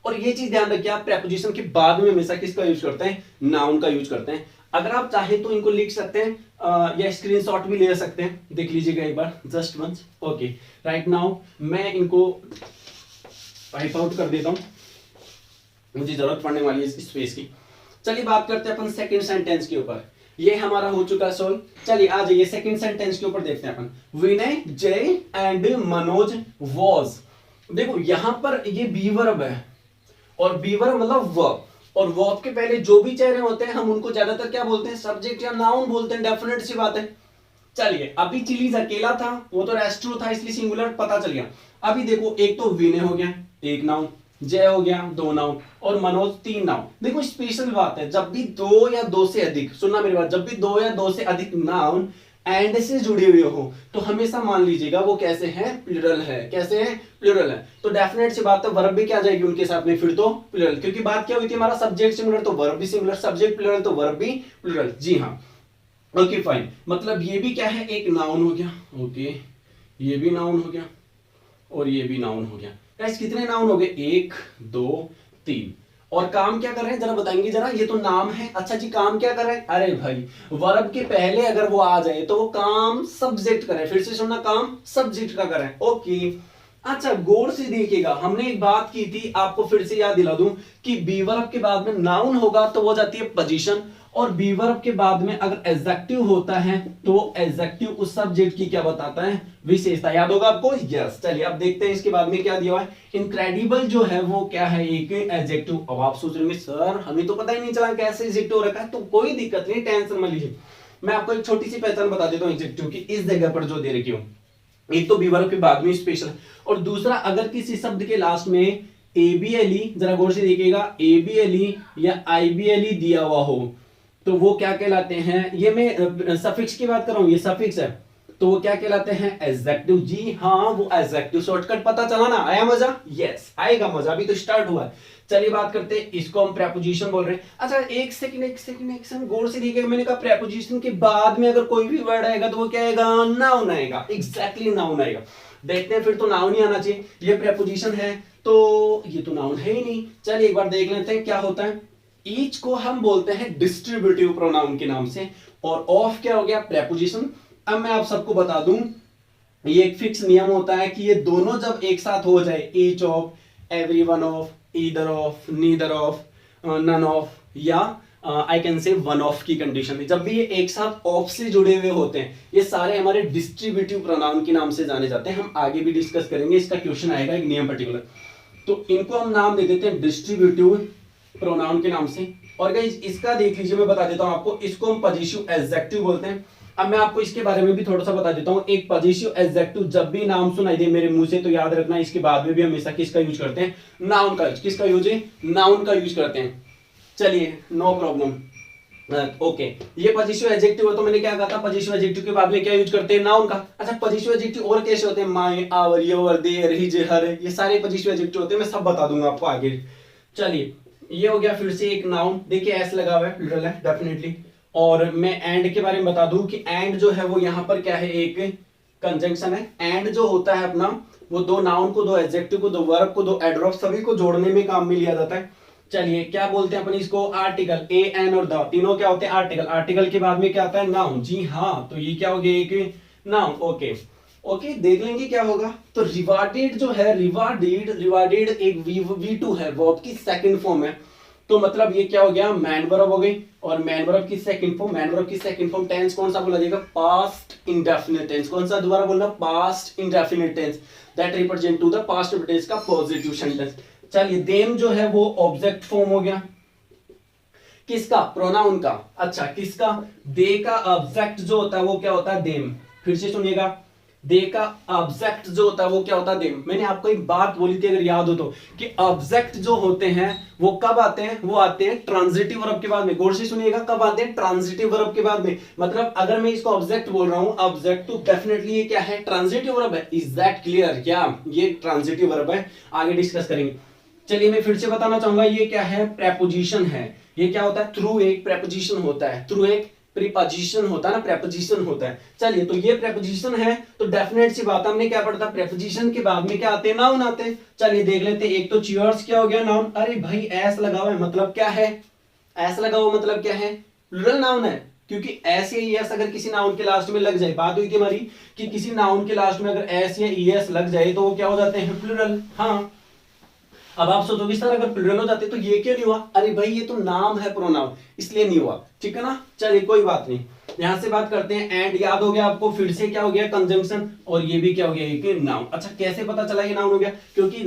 और ये चीज ध्यान रखिए, आप प्रेपोजिशन के बाद में हमेशा किसका यूज करते हैं, नाउन का यूज करते हैं। अगर आप चाहे तो इनको लिख सकते हैं या स्क्रीनशॉट भी ले सकते हैं, देख लीजिएगा एक बार just once. Okay, right now मैं इनको वाइप आउट कर देता हूं, मुझे जरूरत पड़ने वाली है इस स्पेस की। चलिए बात करते हैं अपन सेकंड सेंटेंस के ऊपर। ये हमारा हो चुका सोल्व। चलिए आ जाइए सेकंड सेंटेंस के ऊपर देखते हैं अपन। विनय, जय एंड मनोज वॉज। देखो यहां पर ये बी वर्ब है, और बी वर्ब मतलब वर्ब, और वर्ब के पहले जो भी चेहरे होते हैं हम उनको ज्यादातर क्या बोलते हैं, सब्जेक्ट या नाउन बोलते हैं, डेफिनेट सी बात है। चलिए अभी चिलीज अकेला था, वो तो रेस्ट्रो था इसलिए सिंगुलर पता चल गया। अभी देखो एक तो विनय हो गया एक नाउन, जय हो गया दो नाउन, और मनोज तीन नाउन। देखो स्पेशल बात है, जब भी दो या दो से अधिक, सुनना मेरी बात, जब भी दो या दो से अधिक नाउन एंड से जुड़े हुए हो तो हमेशा मान लीजिएगा वो कैसे हैं, प्लूरल है। कैसे है, प्लूरल है। तो डेफिनेट सी बात है वर्ब भी क्या आ जाएगी उनके साथ में, फिर तो प्लूरल, क्योंकि बात क्या हुई थी, हमारा सब्जेक्ट सिंगुलर तो वर्ब भी सिंगुलर, सब्जेक्ट प्लूरल तो वर्ब भी प्लूरल। जी हाँ, ओके फाइन। मतलब ये भी क्या है, एक नाउन हो गया। ओके, ये भी नाउन हो गया और ये भी नाउन हो गया। गाइस कितने नाउन हो गए, एक दो तीन। और काम क्या कर रहे हैं जरा बताएंगे जरा, ये तो नाम है। अच्छा जी, काम क्या कर रहे हैं, अरे भाई वर्ब के पहले अगर वो आ जाए तो वो काम सब्जेक्ट करे। फिर से सुनना, काम सब्जेक्ट का करें। ओके, अच्छा गौर से देखिएगा, हमने एक बात की थी, आपको फिर से याद दिला दूं कि बी वर्ब के बाद में नाउन होगा तो वो जाती है पोजीशन, और बी वर्ब के बाद में अगर एडजेक्टिव होता है तो एडजेक्टिव उस सब्जेक्ट की क्या बताता है, विशेषता। याद होगा आपको, यस। चलिए अब देखते हैं इसके बाद में क्या दिया हुआ है। इनक्रेडिबल जो है वो क्या है, एक एडजेक्टिव। अब आप सोच रहे होंगे सर हमें तो पता ही नहीं चला कैसे एडजेक्टिव रखा है, तो कोई दिक्कत नहीं, टेंशन मत लीजिए। मैं आपको एक छोटी सी पहचान बता देता हूँ एडजेक्टिव की, इस जगह पर जो दे रखी हूँ। एक तो बी वर्ब के बाद में स्पेशल, और दूसरा अगर किसी शब्द के लास्ट में एबीएलई, जरा गौर से देखिएगा, एबीएलई या आईबीएलई दिया हुआ हो तो वो क्या कहलाते हैं, ये मैं सफिक्स की बात कर रहा हूं, ये सफिक्स है तो वो क्या कहलाते हैं, एडजेक्टिव। जी हाँ, वो एडजेक्टिव। शॉर्टकट पता चला ना, आया मजा, यस आएगा मजा, अभी तो स्टार्ट हुआ है। चलिए बात करते हैं, इसको हम प्रेपोजिशन बोल रहे हैं। अच्छा एक सेकंड गौर से देखिएगा, मैंने कहा प्रेपोजिशन के बाद में अगर कोई भी वर्ड आएगा तो वो क्या आएगा, नाउन आएगा। एग्जैक्टली नाउन आएगा। देखते हैं, फिर तो नाउन ही आना चाहिए। ये प्रेपोजिशन है तो ये तो नाउन है ही नहीं। चलिए एक बार देख लेते हैं क्या होता है। ईच को हम बोलते हैं डिस्ट्रीब्यूटिव प्रोनाउन के नाम से, और ऑफ क्या हो गया, प्रेपोजिशन। अब मैं आप सबको बता दूं, ये एक फिक्स नियम होता है कि ये दोनों जब एक साथ हो जाए, each of, every one of, either of, neither of, none of, या I can say one of की कंडीशन में, जब भी ये एक साथ ऑफ से जुड़े हुए होते हैं, ये सारे हमारे डिस्ट्रीब्यूटिव प्रोनाउन के नाम से जाने जाते हैं। हम आगे भी डिस्कस करेंगे, इसका क्वेश्चन आएगा एक नियम पर्टिकुलर। तो इनको हम नाम दे देते हैं डिस्ट्रीब्यूटिव प्रोनाउन के नाम से। और गाइस इसका देख लीजिए, मैं बता देता हूं आपको, इसको हम पॉजिटिव एडजेक्टिव बोलते हैं। अब मैं आपको इसके बारे में भी थोड़ा सा बता देता हूं। एक पॉजिटिव एडजेक्टिव जब भी नाम सुनाई दे मेरे मुंह से तो याद रखना, इसके बाद में भी हमेशा किसका यूज करते हैं, नाउन का। किसका यूज है, नाउन का यूज करते हैं। चलिए नो प्रॉब्लम। ओके ये पॉजिटिव एडजेक्टिव है, तो मैंने क्या कहा था पॉजिटिव एडजेक्टिव के बाद में क्या यूज करते हैं, नाउन का। अच्छा पॉजिटिव एडजेक्टिव और कैसे होते हैं, my, our, your, their, his, her, ये सारे पॉजिटिव एडजेक्टिव होते हैं, मैं सब बता दूंगा आपको आगे। चलिए ये हो गया फिर से एक नाउन, देखिए एस लगा हुआ है, प्लूरल है डेफिनेटली। और मैं एंड के बारे में बता दूं कि एंड जो है वो यहाँ पर क्या है, एक कंजंक्शन है। एंड जो होता है अपना, वो दो नाउन को, दो एडजेक्टिव को, दो वर्ब को, दो एडवर्ब सभी को जोड़ने में काम में लिया जाता है। चलिए क्या बोलते हैं अपन इसको, आर्टिकल। ए एन और द तीनों क्या होते हैं, आर्टिकल। आर्टिकल के बाद में क्या आता है, नाउन। जी हाँ, तो ये क्या हो गया, एक नाउन। ओके ओके देख लेंगे क्या होगा। तो रिवार्डेड जो है, रिवार्डेड, रिवार्डेड एक V2 है, वर्ब की सेकंड फॉर्म है। तो मतलब ये क्या हो गया, मैन वर्ब हो गई। और मैन वर्ब की सेकंड फॉर्म, मैन वर्ब की सेकंड फॉर्म टेंस कौन सा बोला जाएगा, पास्ट इंडेफिनिट टेंस। कौन सा दोबारा बोलना, past indefinite tense, that represent to the past tense का पॉजिटिव सेंटेंस। चलिए देम जो है वो ऑब्जेक्ट फॉर्म हो गया, किसका, प्रोनाउन का। अच्छा किसका, दे का ऑब्जेक्ट जो होता है वो क्या होता है, देम। फिर से सुनिएगा, दे का ऑब्जेक्ट जो होता है वो क्या होता है, देम। मैंने आपको एक बात बोली थी अगर याद हो तो, कि ऑब्जेक्ट जो होते हैं वो कब आते हैं, वो आते हैं ट्रांजिटिव वर्ब के बाद में। गौर से सुनिएगा, कब आते हैं, ट्रांजिटिव वर्ब के बाद में। मतलब अगर मैं इसको ऑब्जेक्ट बोल रहा हूं, ऑब्जेक्ट, तो डेफिनेटली ये क्या है, ट्रांजिटिव वर्ब है। इज दैट क्लियर, क्या ये ट्रांजिटिव वर्ब है, आगे डिस्कस करेंगे। चलिए मैं फिर से बताना चाहूंगा, ये क्या है, प्रेपोजिशन है। ये क्या होता है, थ्रू एक प्रेपोजिशन होता है, थ्रू एक प्रीपोजिशन होता है ना, प्रेपोजिशन होता है। चलिए तो ये प्रेपोजिशन है, तो डेफिनेट सी बात, हमने क्या पढ़ा था, प्रेपोजिशन के बाद में क्या आते हैं, नाउन आते हैं। चलिए देख लेते हैं। एक तो चीयर्स क्या हो गया, नाउन। अरे भाई एस लगा हुआ है, मतलब क्या है, एस लगा हुआ मतलब क्या है, प्लूरल नाउन है। क्योंकि एस या ईएस अगर किसी नाउन के लास्ट में लग जाए, बात हुई थी हमारी कि किसी नाउन के लास्ट में अगर एस या ईएस लग जाए तो वो क्या हो जाते हैं, प्लूरल। हाँ अब आप सोचोगे सर अगर प्लूरल हो जाते तो ये क्यों नहीं हुआ, अरे भाई ये तो नाम है प्रोनाउन, इसलिए नहीं हुआ, ठीक है ना। चलिए कोई बात नहीं, यहां से बात करते हैं। एंड याद हो गया आपको, फिर से क्या हो गया, कंजंक्शन। और ये भी क्या हो गया, एक नाउन। अच्छा कैसे पता चला ये नाउन हो गया, क्योंकि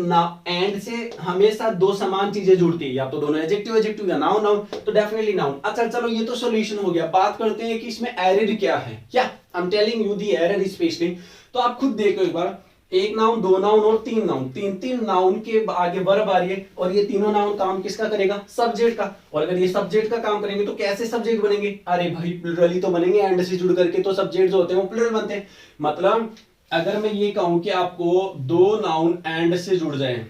एंड से हमेशा दो समान चीजें जुड़ती है, या तो दोनों एडजेक्टिव एडजेक्टिव या नाउन नाउन, तो डेफिनेटली नाउन। अच्छा चलो ये तो सॉल्यूशन हो गया। बात करते हैं कि इसमें एरर क्या है, क्या I am telling you the error specially. तो आप खुद देखो एक बार, एक नाउन, दो नाउन और तीन नाउन, तीन नाउन के आगे वर्ब आ रही है, और ये तीनों नाउन काम किसका करेगा, सब्जेक्ट का। और अगर ये सब्जेक्ट का काम करेंगे तो कैसे सब्जेक्ट बनेंगे, अरे भाई प्लूरल ही तो बनेंगे, एंड से जुड़ करके तो सब्जेक्ट जो होते हैं वो प्लूरल बनते हैं। मतलब अगर मैं ये कहूं कि आपको दो नाउन एंड से जुड़ जाए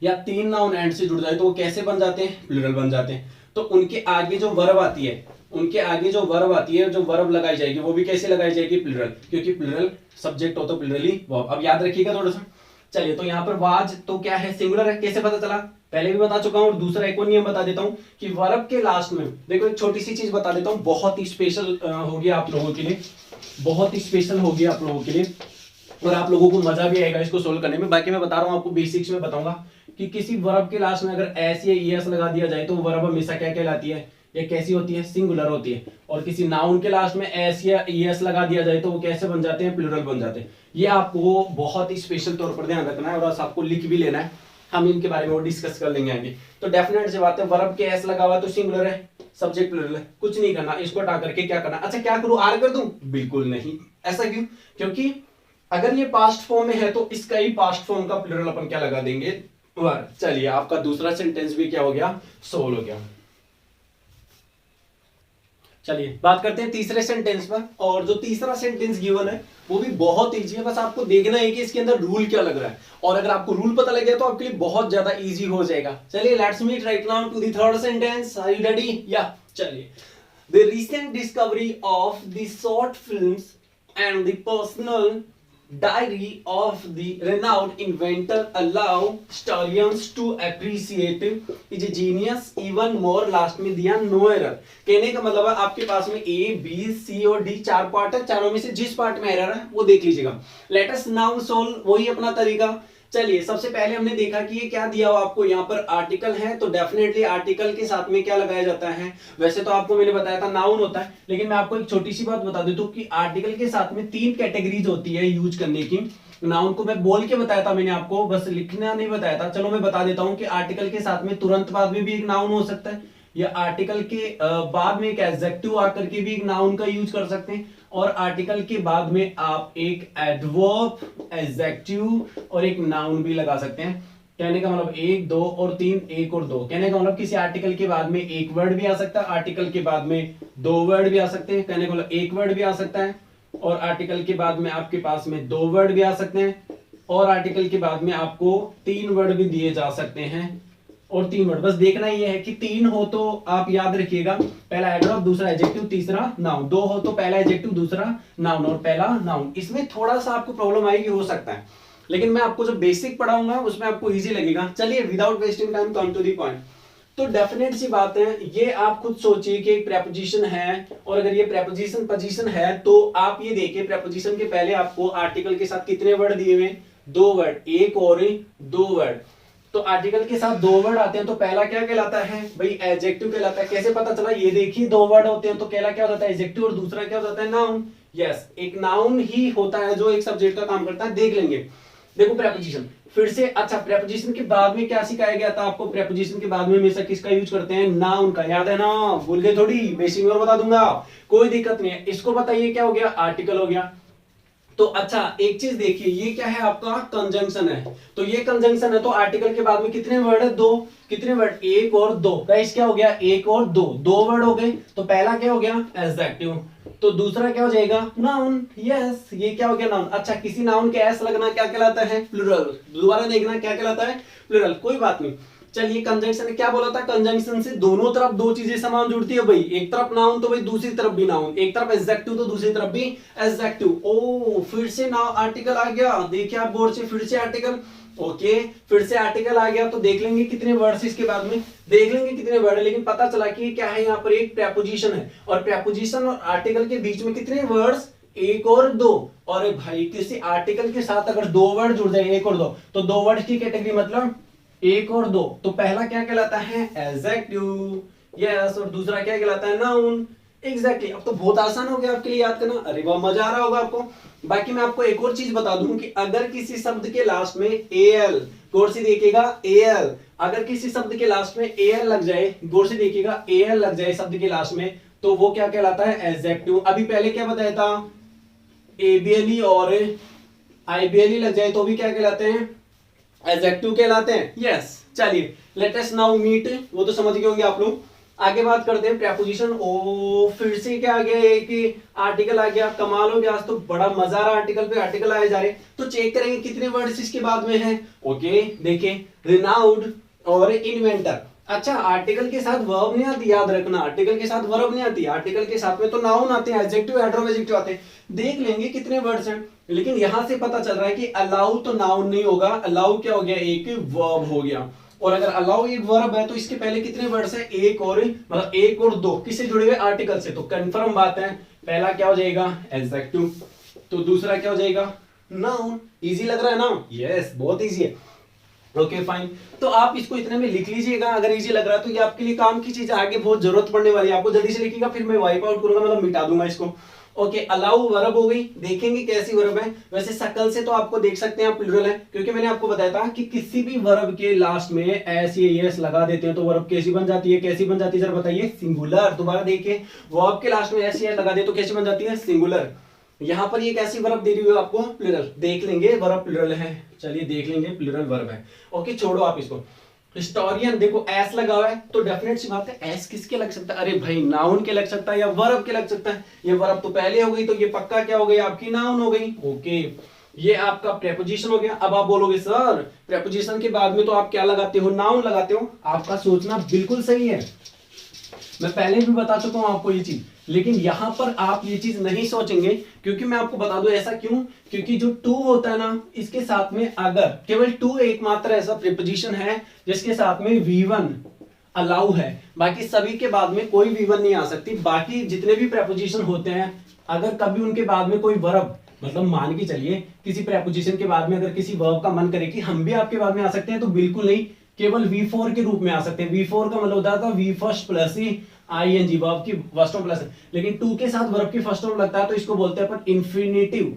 या तीन नाउन एंड से जुड़ जाए तो वो कैसे बन जाते हैं, प्लूरल बन जाते हैं। तो उनके आगे जो वर्ब आती है, उनके आगे जो वर्ब आती है, जो वर्ब लगाई जाएगी वो भी कैसे लगाई जाएगी, प्लूरल, क्योंकि प्लूरल सब्जेक्ट हो तो प्लूरल ही वर्ब। अब याद रखिएगा थोड़ा सा। चलिए तो यहाँ पर वाज तो क्या है, सिंगुलर है, कैसे पता चला, पहले भी बता चुका हूं। और दूसरा एक और नियम बता देता हूं कि वर्ब के लास्ट में देखो, एक छोटी सी चीज बता देता हूं, बहुत ही स्पेशल होगी आप लोगों के लिए, बहुत ही स्पेशल होगी आप लोगों के लिए, और आप लोगों को मजा भी आएगा इसको सोल्व करने में। बाकी मैं बता रहा हूं आपको, बेसिक्स में बताऊंगा कि किसी वर्ब के लास्ट में अगर एस या ईएस लगा दिया जाए तो वर्ब हमेशा क्या कहलाती है, ये कैसी होती है, सिंगुलर होती है। और किसी नाउन के लास्ट में एस या ईएस लगा दिया जाए तो वो कैसे बन जाते हैं, प्लूरल बन जाते हैं। ये आपको बहुत ही स्पेशल तौर पर ध्यान रखना है, और आपको लिख भी लेना है, हम इनके बारे में और डिस्कस कर लेंगे आगे। तो डेफिनेट से बात है, वर्ब के एस लगा हुआ तो सिंगुलर है, सब्जेक्ट प्लूरल है, कुछ नहीं करना, इसको हटा करके क्या करना, अच्छा क्या करूं, आर कर दूं, बिल्कुल नहीं। ऐसा क्यों, क्योंकि अगर ये पास्ट फॉर्म में है तो इसका ही पास्ट फॉर्म का प्लूरल अपन क्या लगा देंगे, वर। चलिए आपका दूसरा सेंटेंस भी क्या हो गया, सोल्व हो गया। चलिए बात करते हैं तीसरे सेंटेंस पर। और जो तीसरा सेंटेंस गिवन है वो भी बहुत इजी है, बस आपको देखना है कि इसके अंदर रूल क्या लग रहा है, और अगर आपको रूल पता लग गया तो आपके लिए बहुत ज्यादा इजी हो जाएगा। चलिए let's meet right now to the third sentence, are you ready, या चलिए। The recent discovery of the short films and the personal diary of the renowned inventor allow historians to appreciate his genius even more। Last में दिया no error, कहने का मतलब है आपके पास में A, B, C और D चार पार्ट है, चारों में से जिस पार्ट में एरर है वो देख लीजिएगा। Let us now solve, वही अपना तरीका। चलिए सबसे पहले हमने देखा कि ये क्या दिया हुआ आपको, यहाँ पर आर्टिकल है, तो डेफिनेटली आर्टिकल के साथ में क्या लगाया जाता है, वैसे तो आपको मैंने बताया था नाउन होता है, लेकिन मैं आपको एक छोटी सी बात बता देता हूँ कि आर्टिकल के साथ में तीन कैटेगरीज होती है यूज करने की। नाउन को मैं बोल के बताया था मैंने आपको, बस लिखना नहीं बताया था। चलो मैं बता देता हूँ कि आर्टिकल के साथ में तुरंत बाद में भी एक नाउन हो सकता है, या आर्टिकल के बाद में एक एडजेक्टिव आकर के भी एक नाउन का यूज कर सकते हैं, और आर्टिकल के बाद में आप एक एडवर्ब, एडजेक्टिव और एक नाउन भी लगा सकते हैं। कहने का मतलब एक, दो और तीन, एक और दो। कहने का मतलब किसी आर्टिकल के बाद में एक वर्ड भी आ सकता है, आर्टिकल के बाद में दो वर्ड भी आ सकते हैं। कहने का मतलब एक वर्ड भी आ सकता है और आर्टिकल के बाद में आपके पास में दो वर्ड भी आ सकते हैं और आर्टिकल के बाद में आपको तीन वर्ड भी दिए जा सकते हैं और तीन वर्ड। बस देखना ये है कि तीन हो तो आप याद रखिएगा पहला एडवर्ब, दूसरा एडजेक्टिव, तीसरा नाउन। दो हो तो पहला एडजेक्टिव, दूसरा नाउन और पहला नाउन। इसमें थोड़ा सा आपको प्रॉब्लम आएगी, हो सकता है, लेकिन मैं आपको जो बेसिक पढ़ाऊंगा उसमें आपको इजी लगेगा। चलिए without wasting time come to the point. तो डेफिनेट सी बात है, ये आप खुद सोचिए कि एक प्रेपोजिशन है और अगर ये प्रेपोजिशन पोजीशन है तो आप ये देखिए प्रेपोजिशन के पहले आपको आर्टिकल के साथ कितने वर्ड दिए हुए? दो वर्ड, एक और दो वर्ड। तो आर्टिकल के साथ दो वर्ड आते हैं तो पहला क्या कहलाता है भाई? एडजेक्टिव कहलाता है। कैसे पता चला? ये देखिए दो वर्ड होते हैं तो पहला क्या होता है? एडजेक्टिव और दूसरा क्या होता है? नाउन। यस, एक नाउन ही होता है जो एक सब्जेक्ट का काम करता है। देख लेंगे, देखो प्रेपोजिशन फिर से। अच्छा, प्रेपोजिशन के बाद में क्या सिखाया गया था आपको? प्रेपोजिशन के बाद में हमेशा किसका यूज करते हैं? नाउन का। याद है ना? भूल गए थोड़ी? बेसिक में और बता दूंगा, कोई दिक्कत नहीं है। इसको बताइए क्या हो गया? आर्टिकल हो गया। तो अच्छा एक चीज देखिए, ये क्या है? आपका कंजंक्शन है। तो ये कंजंक्शन है तो आर्टिकल के बाद में कितने वर्ड है? दो। कितने वर्ड? एक और दो। गाइस क्या हो गया? एक और दो, दो वर्ड हो गए। तो पहला क्या हो गया? एडजेक्टिव। तो दूसरा क्या हो जाएगा? नाउन। यस, ये क्या हो गया? नाउन। अच्छा, किसी नाउन के एस लगना क्या कहलाता है? प्लूरल। दोबारा देखना क्या कहलाता है? प्लूरल। कोई बात नहीं। चलिए कंजंक्शन ने क्या बोला था? कंजंक्शन से दोनों तरफ दो चीजें समान जुड़ती है भाई। एक तरफ नाउन तो भाई दूसरी तरफ भी नाउन, एक तरफ एडजेक्टिव तो दूसरी तरफ भी एडजेक्टिव। ओ फिर से नाउ आर्टिकल आ गया। देखिए आप बोर्ड से फिर से आर्टिकल। ओके, फिर से आर्टिकल आ गया तो देख लेंगे कितने वर्ड्स इसके बाद में, देख लेंगे कितने वर्ड है। लेकिन पता चला कि क्या है? यहाँ पर एक प्रेपोजिशन है और प्रेपोजिशन और आर्टिकल के बीच में कितने वर्ड्स? एक और दो। और भाई किसी आर्टिकल के साथ अगर दो वर्ड जुड़ जाए, एक और दो, तो दो वर्ड की कैटेगरी मतलब एक और दो। तो पहला क्या कहलाता है? एडजेक्टिव। यस, और दूसरा क्या कहलाता है? नाउन। एग्जैक्टली। अब तो बहुत आसान हो गया आपके लिए याद करना। अरे वाह, मजा आ रहा होगा आपको। बाकी मैं आपको एक और चीज बता दूं कि अगर किसी शब्द के लास्ट में एल, गौर से देखिएगा, एल, अगर किसी शब्द के लास्ट में एल लग जाए, गौर से देखिएगा, एल लग जाए शब्द के लास्ट में, तो वो क्या कहलाता है? एडजेक्टिव। अभी पहले क्या बताया था? एबीएलई और आईबीएलई लग जाए तो भी क्या कहलाते हैं? एडजेक्टिव कहलाते हैं। यस, चलिए लेट अस नाउ मीट। वो तो समझ गए होंगे आप लोग। आगे बात करते हैं प्रेपोजिशन। ओ फिर से क्या आ गया कि आर्टिकल आ गया। कमाल हो गया, आज तो बड़ा मजा आ रहा। आर्टिकल पे आर्टिकल आए जा रहे। तो चेक करेंगे कितने वर्ड्स इसके बाद में है। ओके देखिए, रिनाउड और इन्वेंटर। अच्छा, आर्टिकल के साथ वर्ब नहीं आती, याद रखना। आर्टिकल के साथ वर्ब नहीं आती, आर्टिकल के साथ में तो नाउन आते हैं, एडजेक्टिव, एडवर्ब, एडजेक्टिव आते हैं। देख लेंगे कितने वर्ड्स हैं। लेकिन यहां से पता चल रहा है कि अलाउ तो नाउन नहीं होगा, अलाउ क्या हो गया? एक वर्ब हो गया। और अगर अलाउ एक वर्ब है तो इसके पहले कितने वर्ड्स हैं? एक और, मतलब एक और दो। किससे जुड़े हुए? आर्टिकल से। तो कंफर्म बात है, पहला क्या हो जाएगा? एडजेक्टिव। तो दूसरा क्या हो जाएगा? नाउन। इजी लग रहा है ना? यस, बहुत इजी है। Okay fine. तो आप इसको इतने में लिख लीजिएगा अगर इजी लग रहा है तो। ये आपके लिए काम की चीज है, आगे बहुत जरूरत पड़ने वाली है आपको। जल्दी से लिखिएगा, फिर मैं वाइप आउट करूंगा, मतलब मिटा दूंगा इसको। ओके, अलाउ वर्ब हो गई। देखेंगे कैसी वर्ब है। वैसे शकल से तो आपको देख सकते हैं आप प्लूरल है, क्योंकि मैंने आपको बताया था कि किसी भी वर्ब के लास्ट में एस या एस लगा देते हैं तो वर्ब कैसी बन जाती है? कैसी बन जाती है जरा बताइए? सिंगुलर। दोबारा देखिए, वर्ब के लास्ट में एस या एस लगा दे तो कैसी बन जाती है? सिंगुलर। यहां पर ये कैसी वर्ब दे रही है आपको? प्लूरल। देख लेंगे वर्ब प्लूरल है। चलिए देख लेंगे, प्लूरल वर्ब है। ओके, छोड़ो आप इसको। हिस्टोरियन, देखो एस लगा हुआ है तो डेफिनेट सी बात है एस किसके लग सकता है? अरे भाई नाउन के लग सकता है या वर्ब के लग सकता है। ये वर्ब तो पहले हो गई तो ये पक्का क्या हो गई? आपकी नाउन हो गई। ओके, ये आपका प्रेपोजिशन हो गया। अब आप बोलोगे सर प्रेपोजिशन के बाद में तो आप क्या लगाते हो? नाउन लगाते हो। आपका सोचना बिल्कुल सही है, मैं पहले भी बता चुका हूं आपको ये चीज। लेकिन यहां पर आप ये चीज नहीं सोचेंगे, क्योंकि मैं आपको बता दूं ऐसा क्यों। क्योंकि जो टू होता है ना, इसके साथ में अगर केवल टू एकमात्र ऐसा प्रीपोजिशन है जिसके साथ में V1 अलाउ है, बाकी सभी के बाद में कोई V1 नहीं आ सकती। बाकी जितने भी प्रेपोजिशन होते हैं, अगर कभी उनके बाद में कोई वर्ब, मतलब मान के चलिए किसी प्रेपोजिशन के बाद में अगर किसी वर्ब का मन करे कि हम भी आपके बाद में आ सकते हैं, तो बिल्कुल नहीं, केवल V4 के रूप में आ सकते हैं। V4 का मतलब होता है V first plus ing, verb की फर्स्ट फॉर्म प्लस। लेकिन टू के साथ वर्ब की फर्स्ट फॉर्म लगता है तो इसको बोलते हैं अपन इंफिनिटिव।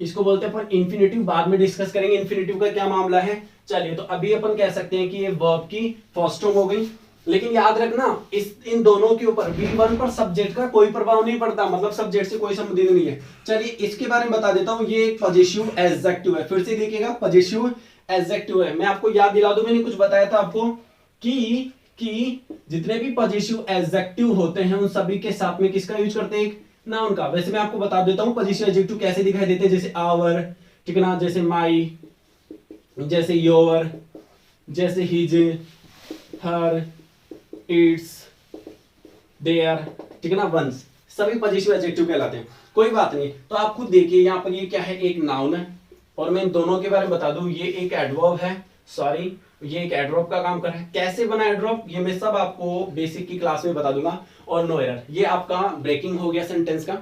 इसको बोलते हैं अपन इंफिनिटिव, बाद में डिस्कस करेंगे इंफिनिटिव का क्या मामला है। चलिए, तो अभी अपन कह सकते हैं कि ये वर्ब की फर्स्ट फॉर्म हो गई। लेकिन याद रखना इन दोनों के ऊपर V1 पर सब्जेक्ट का कोई प्रभाव नहीं पड़ता, मतलब सब्जेक्ट से कोई संबंधित नहीं है। चलिए इसके बारे में बता देता हूं, ये एक पॉजिटिव एडजेक्टिव है, फिर से देखिएगा पॉजिटिव एडजेक्टिव है। मैं आपको याद दिला दूं, मैंने कुछ बताया था आपको कि जितने भी पॉजिटिव एडजेक्टिव होते हैं उन सभी के साथ में किसका यूज करते हैं, एक नाउन का। वैसे मैं आपको बता देता हूं पॉजिटिव एडजेक्टिव कैसे दिखाई देते हैं, जैसे आवर, ठीक है ना, जैसे माई, जैसे योर, जैसे हिज, हर, इट्स, देयर, ठीक है ना, वंस, सभी पॉजिटिव एडजेक्टिव कहलाते हैं। कोई बात नहीं, तो आप खुद देखिए यहाँ पर ये क्या है, एक नाउन है, और मैं इन दोनों के बारे में बता दूं, ये एक एडवर्ब है, सॉरी ये एक एडवर्ब का काम कर रहा है। कैसे बना एडवर्ब ये मैं सब आपको बेसिक की क्लास में बता दूंगा। और नो एरर, ये आपका ब्रेकिंग हो गया सेंटेंस का।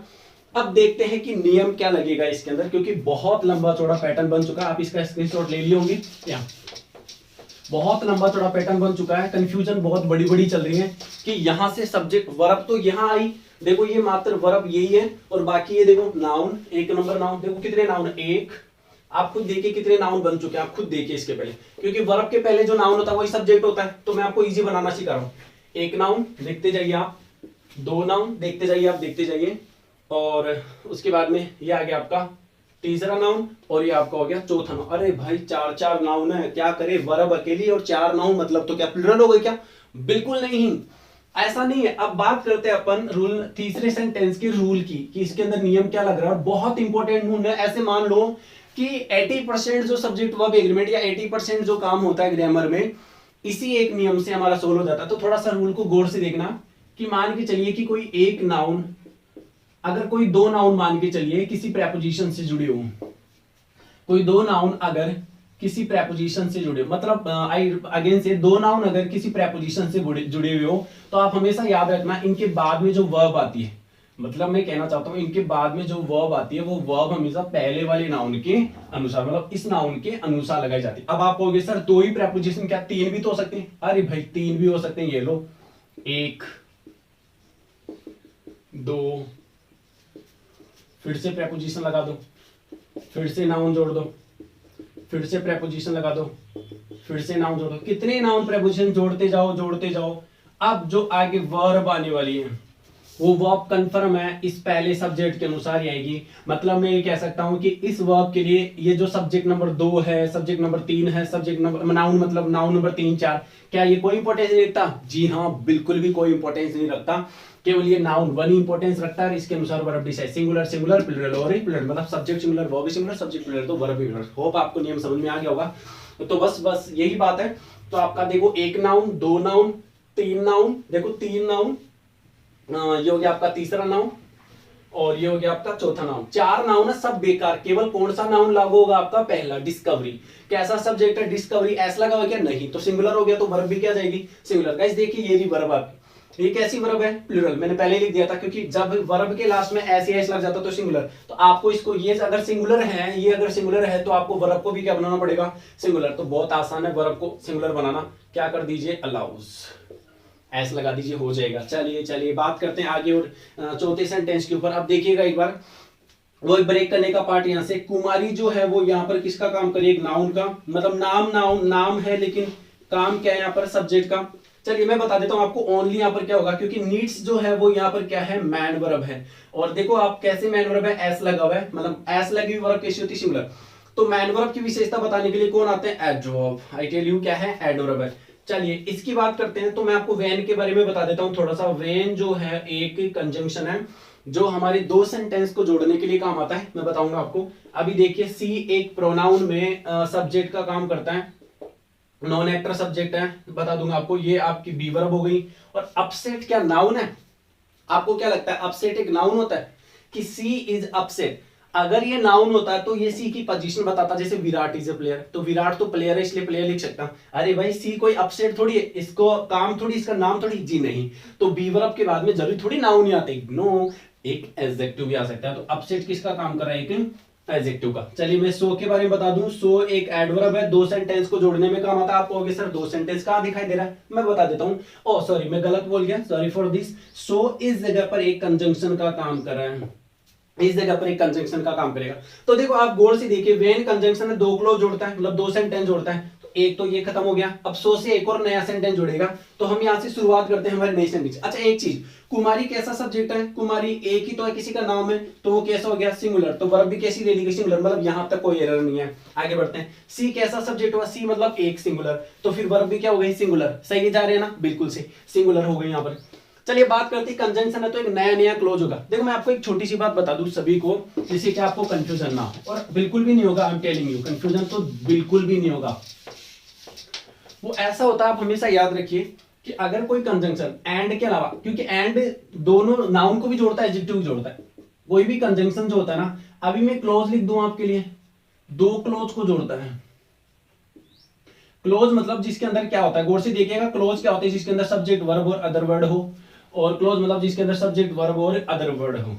अब देखते हैं कि नियम क्या लगेगा इसके अंदर, क्योंकि बहुत लंबा चौड़ा पैटर्न बन चुका है। आप इसका स्क्रीनशॉट ले लिए होंगे, यहाँ बहुत लंबा चौड़ा पैटर्न बन चुका है, कंफ्यूजन बहुत बड़ी बड़ी चल रही है कि यहां से सब्जेक्ट वर्ब तो यहां आई, देखो ये मात्र वर्ब यही है, और बाकी ये देखो नाउन, एक नंबर नाउन, देखो कितने नाउन, एक, आप खुद देखिए कितने नाउन बन चुके हैं, आप खुद देखिए इसके पहले, क्योंकि वर्ब के पहले जो नाउन होता है वही सब्जेक्ट होता है, तो मैं आपको इजी बनाना सिखा रहा हूं। एक नाउन देखते जाइए आप, दो नाउन देखते जाइए आप, देखते जाइए, और उसके बाद में ये आ गया आपका तीसरा नाउन, और ये आपका हो गया चौथा नाउन। अरे भाई चार चार नाउन है, क्या करे, वर्ब अकेली और चार नाउन, मतलब तो क्या प्लुरल हो गई क्या? बिल्कुल नहीं, ऐसा नहीं है। अब बात करते हैं अपन रूल, तीसरे सेंटेंस के रूल की, कि इसके अंदर नियम क्या लग रहा है। बहुत इंपॉर्टेंट रूल है। ऐसे मान लो कि 80% जो सब्जेक्ट वर्ब एग्रीमेंट या 80% जो काम होता है ग्रामर में, इसी एक नियम से हमारा सोल्व हो जाता है। तो थोड़ा सा रूल को गौर से देखना, कि मान के चलिए कि कोई एक नाउन, अगर कोई दो नाउन मान के चलिए किसी प्रेपोजिशन से जुड़े हो, कोई दो नाउन अगर किसी प्रेपोजिशन से जुड़े, मतलब आई अगेन से, दो नाउन अगर किसी प्रेपोजिशन से जुड़े हुए हो, तो आप हमेशा याद रखना इनके बाद में जो वर्ब आती है, मतलब मैं कहना चाहता हूं इनके बाद में जो वर्ब आती है वो वर्ब हमेशा पहले वाले नाउन के अनुसार, मतलब इस नाउन के अनुसार लगाई जाती है। अब आप कहोगे सर दो ही प्रेपोजिशन, क्या तीन भी तो हो सकते हैं? अरे भाई तीन भी हो सकते हैं, ये लो, एक, दो, फिर से प्रेपोजिशन लगा दो, फिर से नाउन जोड़ दो, फिर से प्रेपोजिशन लगा दो, फिर से नाउन जोड़ दो, कितने नाउन प्रेपोजिशन जोड़ते जाओ जोड़ते जाओ। अब जो आगे वर्ब आने वाली है वो वर्ब कंफर्म है, इस पहले सब्जेक्ट के अनुसार ही आएगी। मतलब मैं ये कह सकता हूं कि इस वर्ब के लिए ये जो सब्जेक्ट नंबर 2 है, सब्जेक्ट नंबर 3 है, सब्जेक्ट नंबर नाउन, मतलब नाउन नंबर 3, 4, क्या ये कोई इंपॉर्टेंस नहीं रखता? जी हाँ, बिल्कुल भी कोई इंपॉर्टेंस नहीं रखता, केवल ये नाउन 1 इंपॉर्टेंस रखता है। इसके अनुसार verb decide, singular singular, plural और प्लुरल, मतलब subject singular verb singular, subject plural तो वर्ब प्लुरल। होप आपको नियम समझ में आ गया होगा। तो बस यही बात है। तो आपका देखो एक नाउन, दो नाउन, तीन नाउन, देखो तीन नाउन, ये हो गया आपका तीसरा नाउन, और ये हो गया आपका चौथा नाउन। चार नाउन है, सब बेकार। केवल कौन सा नाउन लागू होगा? आपका पहला, डिस्कवरी। कैसा सब्जेक्ट है? डिस्कवरी। एस लगा हुआ क्या? नहीं, तो सिंगुलर हो गया, तो वर्ब भी क्या जाएगी? सिंगुलर। गाइस देखिए ये भी वर्ब आपकी, ये कैसी वर्ब है? प्लुरल। मैंने पहले लिख दिया था, क्योंकि जब वर्ब के लास्ट में एस या एस लग जाता तो सिंगुलर, तो आपको इसको, ये अगर सिंगुलर है, ये अगर सिंगुलर है तो आपको वर्ब को भी क्या बनाना पड़ेगा? सिंगुलर। तो बहुत आसान है वर्ब को सिंगुलर बनाना। क्या कर दीजिए? अलाउज, ऐसा लगा दीजिए, हो जाएगा। चलिए बात करते हैं आगे और चौथे सेंटेंस के ऊपर। अब देखिएगा एक बार, वो ब्रेक करने का पार्ट यहां से, कुमारी जो है वो यहाँ पर किसका काम करेगी? एक नाउन का, मतलब नाम है, लेकिन काम क्या है यहाँ पर? सब्जेक्ट का। चलिए मैं बता देता हूं आपको ओनली यहाँ पर क्या होगा, क्योंकि नीड्स जो है वो यहाँ पर क्या है? मैन वर्ब है। और देखो आप कैसे मैन वर्ब है? एस लगा हुआ है, मतलब एस लगी हुई वर्ब कैसी होती है? सिंगुलर। तो मैन वर्ब की विशेषता बताने के लिए कौन आते हैं? एडवर्ब। आई टेल यू क्या है? एडवर्ब है। चलिए इसकी बात करते हैं, तो मैं आपको वेन के बारे में बता देता हूं थोड़ा सा। वेन जो है एक कंजंक्शन है जो हमारे दो सेंटेंस को जोड़ने के लिए काम आता है, मैं बताऊंगा आपको। अभी देखिए सी एक प्रोनाउन में सब्जेक्ट का काम करता है, नॉन एक्टर सब्जेक्ट है, बता दूंगा आपको। ये आपकी बी वर्ब हो गई। और अपसेट क्या नाउन है? आपको क्या लगता है अपसेट एक नाउन होता है? कि सी इज अपसेट, अगर ये नाउन होता है तो ये सी की पोजीशन बताता, जैसे विराट इज ए प्लेयर, तो विराट तो प्लेयर है इसलिए प्लेयर लिख सकता। अरे भाई सी कोई अपसेट थोड़ी है, इसको काम थोड़ी, इसका नाम थोड़ी, जी नहीं। तो बी वर्ब के बाद में जरूरी थोड़ी नाउन ही आते, नो, एक एडजेक्टिव भी आ सकता है। तो अपसेट किसका काम कर रहा है? एक एडजेक्टिव का। चलिए मैं सो के बारे में बता दूं। सो एक एडवर्ब है, दो सेंटेंस को जोड़ने में काम आता है। आप कहोगे सर दो सेंटेंस कहां दिखाई दे रहा है? मैं बता देता हूं। ओ सॉरी, मैं गलत बोल गया, सॉरी फॉर दिस। सो इस जगह पर एक कंजंक्शन का काम कर रहा है, इस जगह पर एक कंजंक्शन का काम करेगा। तो देखो आप गौर से देखिए, वेन कंजंक्शन है, दो क्लॉज जोड़ता है, मतलब दो सेंटेंस जोड़ता है। तो एक तो ये खत्म हो गया, अब सो से एक और नया सेंटेंस जुड़ेगा। तो हम यहाँ से शुरुआत करते हैं हमारे नए सेंटेंस। अच्छा एक चीज, कुमारी कैसा सब्जेक्ट है? कुमारी एक ही तो है, किसी का नाम है, तो वो कैसा हो गया? सिंगुलर। तो वर्ब भी कैसी ले ली? सिंगुलर। मतलब यहाँ तक कोई एरर नहीं है। आगे बढ़ते हैं। सी कैसा सब्जेक्ट हुआ? सी मतलब एक, सिंगुलर। तो फिर वर्ब भी क्या हो गई? सिंगुलर। सही जा रहे हैं ना? बिल्कुल से सिंगुलर हो गई यहाँ पर। चलिए बात करते हैं कंजंक्शन है तो एक नया नया क्लोज होगा। देखो मैं आपको एक छोटी सी बात बता दूं सभी को, जिससे कि आपको कंफ्यूजन ना हो, और बिल्कुल भी नहीं होगा। I am telling you, confusion तो बिल्कुल भी नहीं होगा। वो ऐसा होता है, आप हमेशा याद रखिए कि अगर कोई कंजंक्शन एंड के अलावा, क्योंकि एंड दोनों नाउन को भी जोड़ता है, एडजेक्टिव भी जोड़ता है, कोई भी कंजंक्शन जो होता है ना, अभी मैं क्लोज लिख दूं आपके लिए, दो क्लोज को जोड़ता है। क्लोज मतलब जिसके अंदर क्या होता है, गौर से देखिएगा, क्लोज क्या होता है? जिसके अंदर सब्जेक्ट वर्ब और अदर वर्ड हो, और क्लोज मतलब जिसके अंदर सब्जेक्ट वर्ब और अदर वर्ड हो।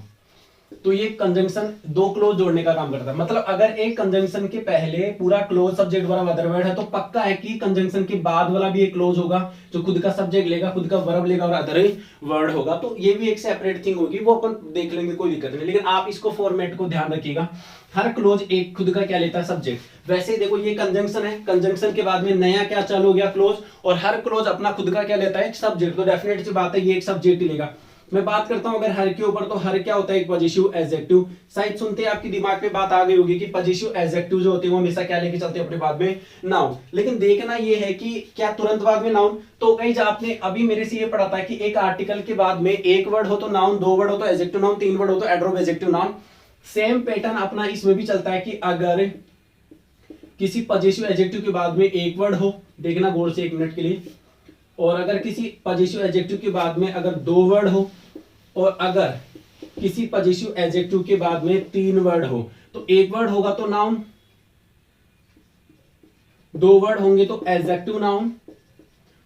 तो ये कंजंक्शन दो क्लोज जोड़ने का काम करता है। मतलब अगर एक कंजंक्शन के पहले पूरा close subject verb other word है, तो पक्का है कि कंजंक्शन के बाद वाला भी एक क्लोज होगा, जो खुद का सब्जेक्ट लेगा, खुद का वर्ब लेगा और अदर वर्ड होगा। तो ये भी एक सेपरेट थिंग होगी, वो अपन देख लेंगे, कोई दिक्कत नहीं। लेकिन आप इसको फॉर्मेट को ध्यान रखिएगा, हर क्लोज एक खुद का क्या लेता है? सब्जेक्ट। वैसे देखो ये कंजंक्शन है, कंजंक्शन के बाद में नया क्या चालू हो गया? क्लोज। और हर क्लोज अपना खुद का क्या लेता है? सब्जेक्ट। तो डेफिनेट सी बात है ये एक सब्जेक्ट ही लेगा। मैं बात करता हूं अगर हर के ऊपर, तो हर क्या होता है? एक पॉजिटिव एडजेक्टिव। शायद सुनते आपके दिमाग में बात आ गई होगी कि पॉजिटिव एडजेक्टिव जो होते हैं वो हमेशा क्या लेके चलते हैं अपने बाद में? नाउन। लेकिन देखना ये है कि क्या तुरंत बाद में नाउन? तो कहीं आपने अभी मेरे से ये पढ़ा था कि एक आर्टिकल के बाद में एक वर्ड हो तो नाउन, दो वर्ड हो तो एडजेक्टिव नाउन, तीन वर्ड हो तो adverb adjective noun. Same pattern अपना इसमें भी चलता है कि अगर किसी पॉजिटिव एडजेक्टिव के बाद में एक वर्ड हो, देखना गौर से एक मिनट के लिए, और अगर किसी पॉजिटिव एडजेक्टिव के बाद में अगर दो वर्ड हो, और अगर किसी पॉजिटिव एडजेक्टिव के बाद में तीन वर्ड हो, तो एक वर्ड होगा तो नाउन, दो वर्ड होंगे तो एडजेक्टिव नाउन,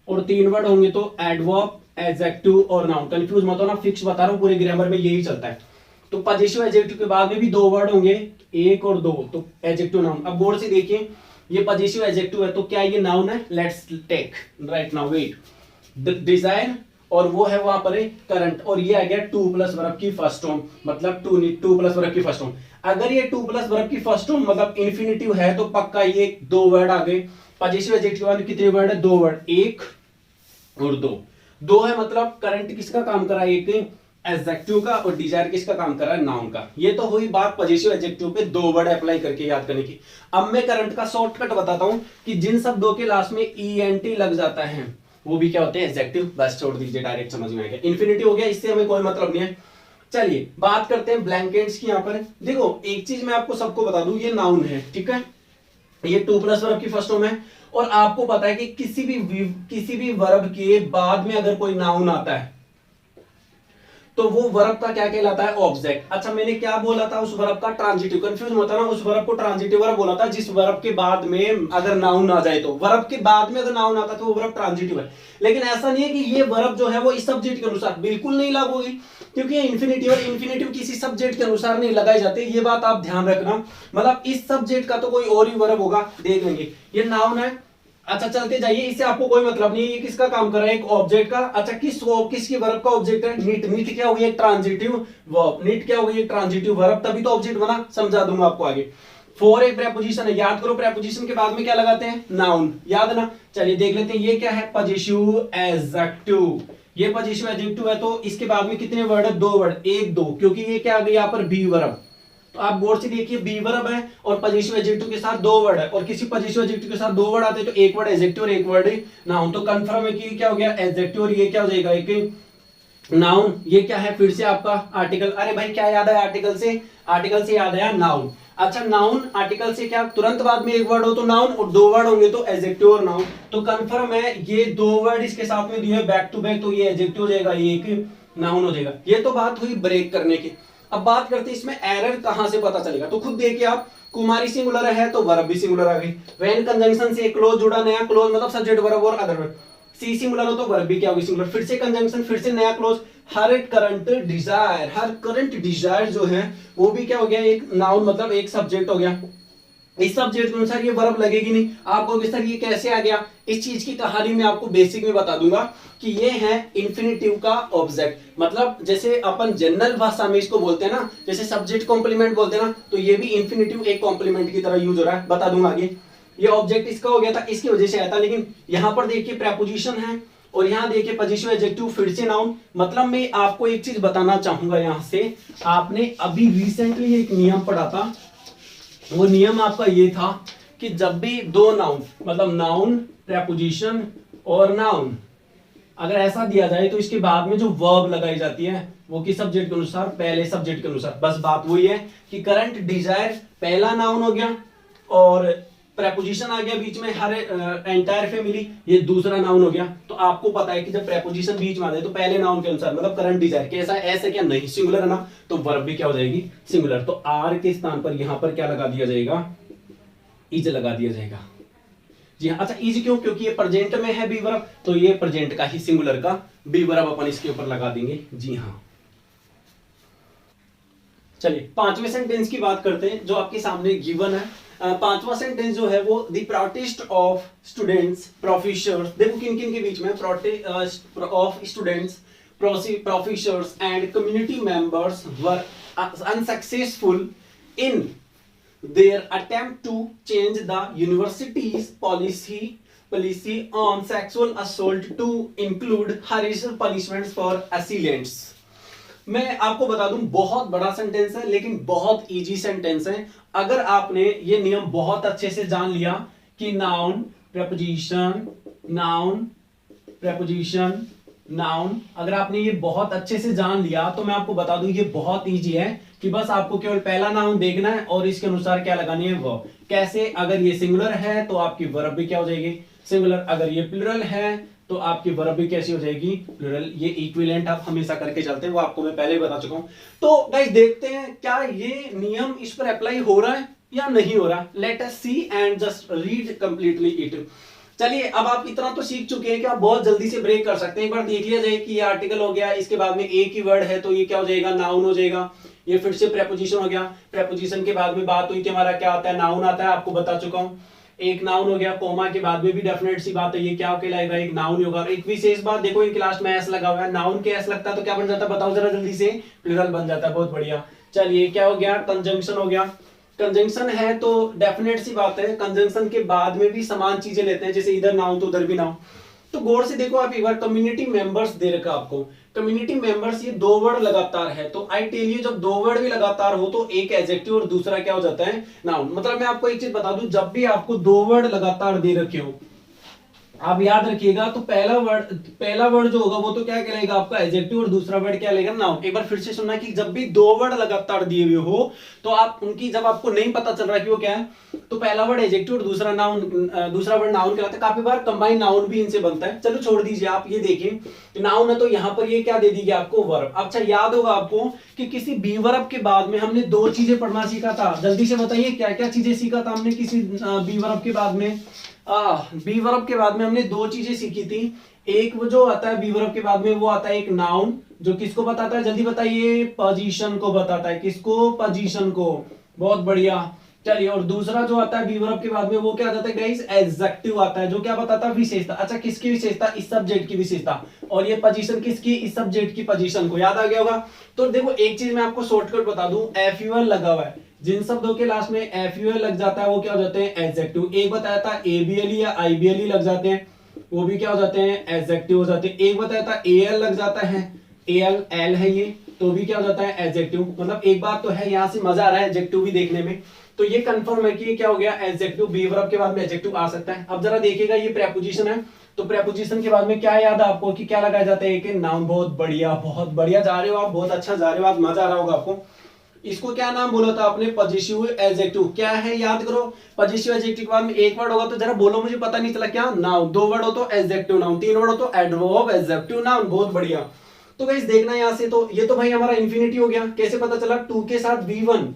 और तीन वर्ड होंगे तो एडवर्ब एडजेक्टिव और नाउन। कंफ्यूज मत होना, फिक्स बता रहा हूं, पूरे ग्रामर में यही चलता है। तो पॉजिटिव एडजेक्टिव के बाद में भी दो वर्ड होंगे, एक और दो, तो एडजेक्टिव नाउन। अब बोर्ड से देखिए, ये पॉजिटिव एडजेक्टिव है तो क्या ये नाउन है? Let's take right now wet desire, और वो है वहां पर करंट, और ये आ गया टू प्लस वर्ब की फर्स्ट फॉर्म, मतलब टू प्लस वर्ब की फर्स्ट फॉर्म। अगर ये टू प्लस वर्ब की फर्स्ट फॉर्म मतलब इन्फिनिटिव है, तो पक्का ये दो वर्ड आ गए। पॉजिटिव एडजेक्टिव के बाद कितने वर्ड है? दो वर्ड, एक और दो। दो है मतलब करंट किसका काम कर रहा है? एक एडजेक्टिव का, और डिजायर किसका काम कर रहा है? नाउन का। ये तो हुई बात पॉजिटिव एडजेक्टिव पे दो वर्ड अप्लाई करके याद करने की। अब मैं करंट का शॉर्टकट बताता हूं कि जिन शब्दों के लास्ट में ईएनटी लग जाता है वो भी क्या होते हैं? एडजेक्टिव। बस छोड़ दीजिए, डायरेक्ट समझ में आएगा। इन्फिनिटिव हो गया, इससे हमें कोई मतलब नहीं है। चलिए बात करते हैं ब्लैंकेट्स की। यहाँ पर देखो एक चीज मैं आपको सबको बता दूं, ये नाउन है, ठीक है, ये टू प्लस वर्ब की फर्स्ट फॉर्म है, और आपको पता है कि किसी भी वर्ब के बाद में अगर कोई नाउन आता है तो वो वर्ब का क्या कहलाता है? ऑब्जेक्ट। अच्छा मैंने क्या बोला था? उस वर्ब का ट्रांजिटिव। कंफ्यूज मत होना, उस वर्ब को ट्रांजिटिव वर्ब बोला था जिस वर्ब के बाद में अगर नाउन आ जाए, तो वर्ब के बाद में अगर नाउन आता है तो वो वर्ब ट्रांजिटिव है। लेकिन ऐसा नहीं है कि ये वर्ब जो है वो इस सब्जेक्ट के अनुसार बिल्कुल नहीं लागू होगी, क्योंकि इन्फिनिटिव और इन्फिनिटिव किसी सब्जेक्ट के अनुसार नहीं लगाए जाते, ये बात आप ध्यान रखना। मतलब इस सब्जेक्ट का तो कोई और ही वर्ब होगा, देख लेंगे। ये नाउन है, अच्छा चलते जाइए, इससे आपको कोई मतलब नहीं है ये किसका काम कर रहा है? एक ऑब्जेक्ट का। अच्छा किसकी वर्ब का ऑब्जेक्ट है? नीट। नीट क्या हो गई? एक ट्रांजिटिव वर्ब। नीट क्या हो गई? एक ट्रांजिटिव वर्ब, तभी तो ऑब्जेक्ट बना। समझा दूंगा आपको आगे। फॉर एक प्रेपोजिशन है, याद करो प्रेपोजिशन के बाद में क्या लगाते हैं? नाउन, याद ना। चलिए देख लेते हैं, ये क्या है? Positive adjective. ये पॉजिटिव एडजेक्टिव है तो इसके बाद में कितने वर्ड है? दो वर्ड, एक दो, क्योंकि ये क्या आ गई यहाँ पर? Be verb. तो आप बोर्ड से देखिए, बी वर्ब है और पॉजिटिव एडजेक्टिव के साथ दो वर्ड है, और किसी पॉजिटिव एडजेक्टिव के साथ दो वर्ड आते हैं तो एक वर्ड एडजेक्टिव और एक वर्ड नाउन। तो कंफर्म है कि क्या हो गया? एडजेक्टिव, और ये क्या हो जाएगा? एक नाउन। ये क्या है? फिर से आपका आर्टिकल। अरे भाई क्या याद है आर्टिकल से? आर्टिकल से याद आया नाउन। अच्छा नाउन आर्टिकल से क्या तुरंत बाद में एक वर्ड हो तो नाउन, और दो वर्ड होंगे तो एडजेक्टिव और नाउन। तो कंफर्म है ये दो वर्ड इसके साथ में दिए बैक टू बैक, तो ये एडजेक्टिव हो जाएगा, ये एक नाउन हो जाएगा। ये तो बात हुई ब्रेक करने की। अब बात करते हैं इसमें एरर कहां से पता चलेगा, तो खुद देखिए आप, कुमारी सिंगुलर है तो वर्ब भी सिंगुलर आ गई। व्हेन कंजंक्शन से क्लोज जुड़ा, नया क्लोज मतलब सब्जेक्ट वर्ब और अदर वर्ब। सी सिंगुलर हो तो वर्ब भी क्या होगी? सिंगुलर। फिर से कंजंक्शन, फिर से नया क्लोज। हर करंट डिजायर जो है वो भी क्या हो गया? एक नाउन, मतलब एक सब्जेक्ट हो गया। इस सब्जेक्ट के अनुसार ये वर्ब लगेगी नहीं। आप कहोगे सर ये कैसे आ गया? इस चीज की कहानी मैं आपको बेसिक में बता दूंगा कि ये है इन्फिनिटिव का ऑब्जेक्ट। मतलब जैसे अपन जनरल भाषा में इसको बोलते हैं ना, जैसे सब्जेक्ट कॉम्प्लीमेंट बोलते हैं ना, तो ये भी इन्फिनिटिव एक कॉम्प्लीमेंट की तरह यूज हो रहा है। बता दूंगा आगे। ये ऑब्जेक्ट इसका हो गया था, इसकी वजह से आया था। लेकिन यहां पर देखिए प्रेपोजिशन है और यहां देखिए पॉजिटिव एडजेक्टिव फिर से नाउन। मतलब मैं आपको एक चीज बताना चाहूंगा यहां से, आपने अभी रिसेंटली एक नियम पढ़ा था, वो नियम आपका ये था कि जब भी दो नाउन, मतलब नाउन, प्रेपोजिशन और नाउन अगर ऐसा दिया जाए तो इसके बाद में जो वर्ब लगाई जाती है वो किस सब्जेक्ट के अनुसार, पहले सब्जेक्ट के अनुसार। बस बात वही है कि करंट डिजायर पहला नाउन हो गया और प्रेपोजिशन आ गया बीच में, हर एंटायर फैमिली ये दूसरा नाउन हो गया। तो आपको पता है कि जब प्रेपोजिशन बीच में आ जाए तो पहले नाउन के अनुसार, मतलब करंट डिजायर कैसा, ऐसे क्या नहीं, सिंगुलर है ना, तो वर्ब भी क्या हो जाएगी, सिंगुलर। तो आर के स्थान पर यहां पर क्या लगा दिया जाएगा, इज लगा दिया जाएगा। जी हाँ, अच्छा इज क्यों, क्योंकि ये प्रेजेंट में है बी वर्ब, तो ये प्रेजेंट का ही सिंगुलर का बी वर्ब अपन इसके ऊपर लगा देंगे। जी हाँ, चलिए पांचवें सेंटेंस की बात करते हैं जो आपके सामने गिवन है। पांचवा सेंटेंस जो है वो the proudest of students professors, देखो किन किन के बीच में, of students professors and community members were unsuccessful in their attempt to change the university's policy on sexual assault to include harsher punishments for assailants। मैं आपको बता दूं बहुत बड़ा सेंटेंस है लेकिन बहुत इजी सेंटेंस है। अगर आपने ये नियम बहुत अच्छे से जान लिया कि noun preposition noun preposition noun, अगर आपने ये बहुत अच्छे से जान लिया तो मैं आपको बता दूं ये बहुत इजी है कि बस आपको केवल पहला नाउन देखना है और इसके अनुसार क्या लगानी है वर्ब। कैसे, अगर ये सिंगुलर है तो आपकी वर्ब भी क्या हो जाएगी, सिंगुलर। अगर ये प्लूरल है तो आपकी वर्ब भी कैसी हो जाएगी, प्लूरल। ये इक्विवेलेंट आप हमेशा करके चलते हैं, वो आपको मैं पहले ही बता चुका हूं। तो गाइस देखते हैं क्या ये नियम इस पर अप्लाई हो रहा है या नहीं हो रहा। Let us see and just read completely it. चलिए अब आप इतना तो सीख चुके हैं कि आप बहुत जल्दी से ब्रेक कर सकते हैं। एक बार देख लिया जाए कि ये आर्टिकल हो गया, इसके बाद में एक ही वर्ड है तो ये क्या हो जाएगा, नाउन हो जाएगा। ये फिर से प्रेपोजिशन हो गया, प्रेपोजिशन के बाद में बात हुई थी हमारा क्या आता है, नाउन आता है, आपको बता चुका हूं। एक नाउन हो गया, कोमा के बाद में भी डेफिनेट सी बात है ये क्या कहलाएगा, एक नाउन होगा। एक विशेष बात देखो, इन क्लास में एस लगा हुआ है, नाउन के एस लगता है तो क्या बन जाता है, बताओ जरा जल्दी से, प्लूरल बन जाता है। बहुत बढ़िया। चलिए क्या हो गया, कंजंक्शन हो गया। कंजंक्शन है तो डेफिनेट सी बात है, कंजंक्शन के बाद में भी समान चीजें लेते हैं, जैसे इधर नाउन तो उधर भी नाउन। तो गौर से देखो आप एक बार, कम्युनिटी मेंबर्स दे रखा आपको, कम्युनिटी मेंबर्स, ये दो वर्ड लगातार है तो आई टेल यू जब दो वर्ड भी लगातार हो तो एक एडजेक्टिव और दूसरा क्या हो जाता है, नाउन। मतलब मैं आपको एक चीज बता दूं, जब भी आपको दो वर्ड लगातार दे रखे हो आप याद रखिएगा तो पहला वर्ड जो होगा वो तो क्या कहलाएगा आपका एडजेक्टिव और दूसरा वर्ड क्या लगेगा, नाउन। एक बार फिर से सुनना कि जब भी दो वर्ड लगातार दिए हुए हो तो आप उनकी, जब आपको नहीं पता चल रहा कि वो क्या है, तो पहला वर्ड एडजेक्टिव और दूसरा वर्ड नाउन कहलाता है। काफी बार कंबाइन नाउन भी इनसे बनता है। चलो छोड़ दीजिए, आप ये देखिए नाउन है तो यहाँ पर ये क्या दे दी गया आपको, वर्ब। अच्छा याद होगा आपको कि किसी बी वर्ब के बाद में हमने दो चीजें पढ़ना सीखा था। जल्दी से बताइए क्या क्या चीजें सीखा था हमने किसी बी वर्ब के बाद में। बी वर्ब के बाद में हमने दो चीजें सीखी थी। एक वो जो आता है बी वर्ब के बाद में, वो आता है एक नाउन जो किसको बताता है, जल्दी बताइए, पोजीशन को बताता है। किसको, पोजीशन को। बहुत बढ़िया। चलिए, और दूसरा जो आता है बी वर्ब के बाद में वो क्या आता है गाइस, एडजेक्टिव आता है जो क्या बताता है, विशेषता। अच्छा किसकी विशेषता, इस सब्जेक्ट की विशेषता। और ये पोजीशन किसकी, इस सब्जेक्ट की पोजीशन को। याद आ गया होगा। तो देखो एक चीज मैं आपको शॉर्टकट बता दूं, एफयूएल लगा हुआ है, जिन शब्दों के लास्ट में एफयूएल लग जाता है वो क्या हो जाते हैं, एडजेक्टिव। एक बताया था एबीएलई या आईबीएलई लग जाते हैं, वो भी क्या हो जाते हैं, एडजेक्टिव हो जाते हैं। एक बताया था एएल लग जाता है, एएल एल है ये, तो भी क्या हो जाता है, एडजेक्टिव। मतलब एक बात तो है, यहां से मजा आ रहा है एडजेक्टिव भी देखने में। तो ये कंफर्म है कि ये क्या हो गया, एडजेक्टिव। बी वर्ब के बाद में एडजेक्टिव आ सकता है। अब जरा देखिएगा, ये प्रेपोजिशन है तो प्रेपोजिशन के बाद में क्या याद है आपको कि क्या लगाया जाता है, एक नाउन। बहुत बढ़िया, बहुत बढ़िया जा रहे हो आप, बहुत अच्छा जा रहे हो आप, मजा आ रहा होगा आपको। इसको क्या नाम बोला था आपने, पॉजिटिव एडजेक्टिव। क्या है याद करो, पॉजिटिव एडजेक्टिव के बाद में एक वर्ड होगा तो जरा बोलो, मुझे पता नहीं चला, क्या, नाउन। दो वर्ड हो तो एडजेक्टिव नाउन, तीन वर्ड हो तो एडवर्ब एडजेक्टिव नाउन। बहुत बढ़िया। तो गाइस देखना यहां से, तो ये तो भाई हमारा इंफिनिटी हो गया। कैसे पता चला, टू के साथ V1,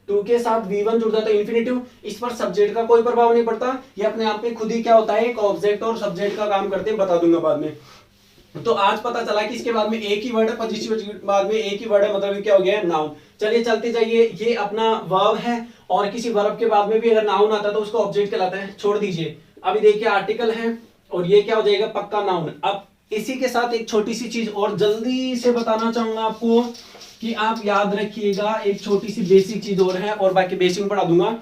टू के साथ V1 जुड़ जाता है, इंफिनिटिव। इस पर सब्जेक्ट का कोई प्रभाव नहीं पड़ता, ये अपने आप में खुद ही क्या होता है, एक ऑब्जेक्ट और सब्जेक्ट का काम करते हैं, बता दूंगा बाद में। तो आज पता चला कि इसके बाद में एक ही वर्ड है, पॉजिटिव के बाद में एक ही वर्ड है, मतलब क्या हो गया, नाउन। चलिए चलते जाइए, ये अपना वर्ब है और किसी वर्ब के बाद में भी अगर नाउन आता है तो उसको ऑब्जेक्ट कहलाता है। छोड़ दीजिए, अभी देखिए आर्टिकल है और ये क्या हो जाएगा, पक्का नाउन। अब इसी के साथ एक छोटी सी चीज और जल्दी से बताना चाहूंगा आपको कि आप याद रखिएगा, एक छोटी सी बेसिक चीज और है और बाकी बेसिक पढ़ा दूंगा।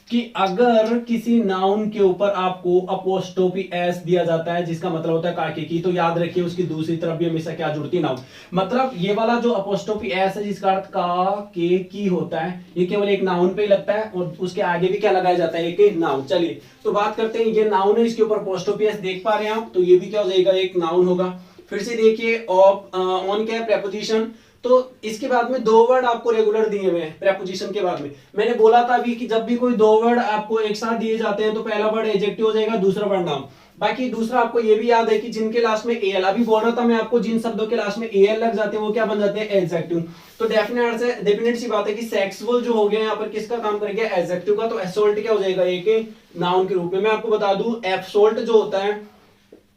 कि अगर किसी नाउन के ऊपर आपको अपोस्ट्रोफी एस दिया जाता है जिसका मतलब होता है काके की, तो याद रखिए उसकी दूसरी तरफ भी हमेशा क्या जुड़ती है, नाउन। मतलब ये वाला जो अपोस्ट्रोफी एस है जिसका अर्थ का के की होता है, ये केवल एक नाउन पे ही लगता है और उसके आगे भी क्या लगाया जाता है, एक नाउन। चलिए तो बात करते हैं, ये नाउन है, इसके ऊपर अपोस्ट्रोफी एस देख पा रहे हैं आप, तो ये भी क्या हो जाएगा, एक नाउन होगा। फिर से देखिए ऑन क्या है, प्रेपोजिशन। तो इसके बाद में दो वर्ड आपको रेगुलर दिए हुए हैं प्रेपोजिशन के बाद में। मैंने बोला था अभी कि जब भी कोई दो वर्ड आपको एक साथ दिए जाते हैं तो पहला वर्ड एडजेक्टिव हो जाएगा, दूसरा वर्ड नाउन। बाकी दूसरा आपको ये भी याद है कि जिनके लास्ट में एल, अभी बोल रहा था मैं आपको, जिन शब्दों के लास्ट में एल लग जाते हैं वो क्या बन जाते हैं, एडजेक्टिव। तो डेफिनेट सी बात है कि सेक्सुअल जो हो गया यहाँ पर किसका काम करेंगे, एडजेक्टिव का। तो एसोल्ट क्या हो जाएगा, एक नाउन के रूप में। मैं आपको बता दूं एब्सोल्ट जो होता है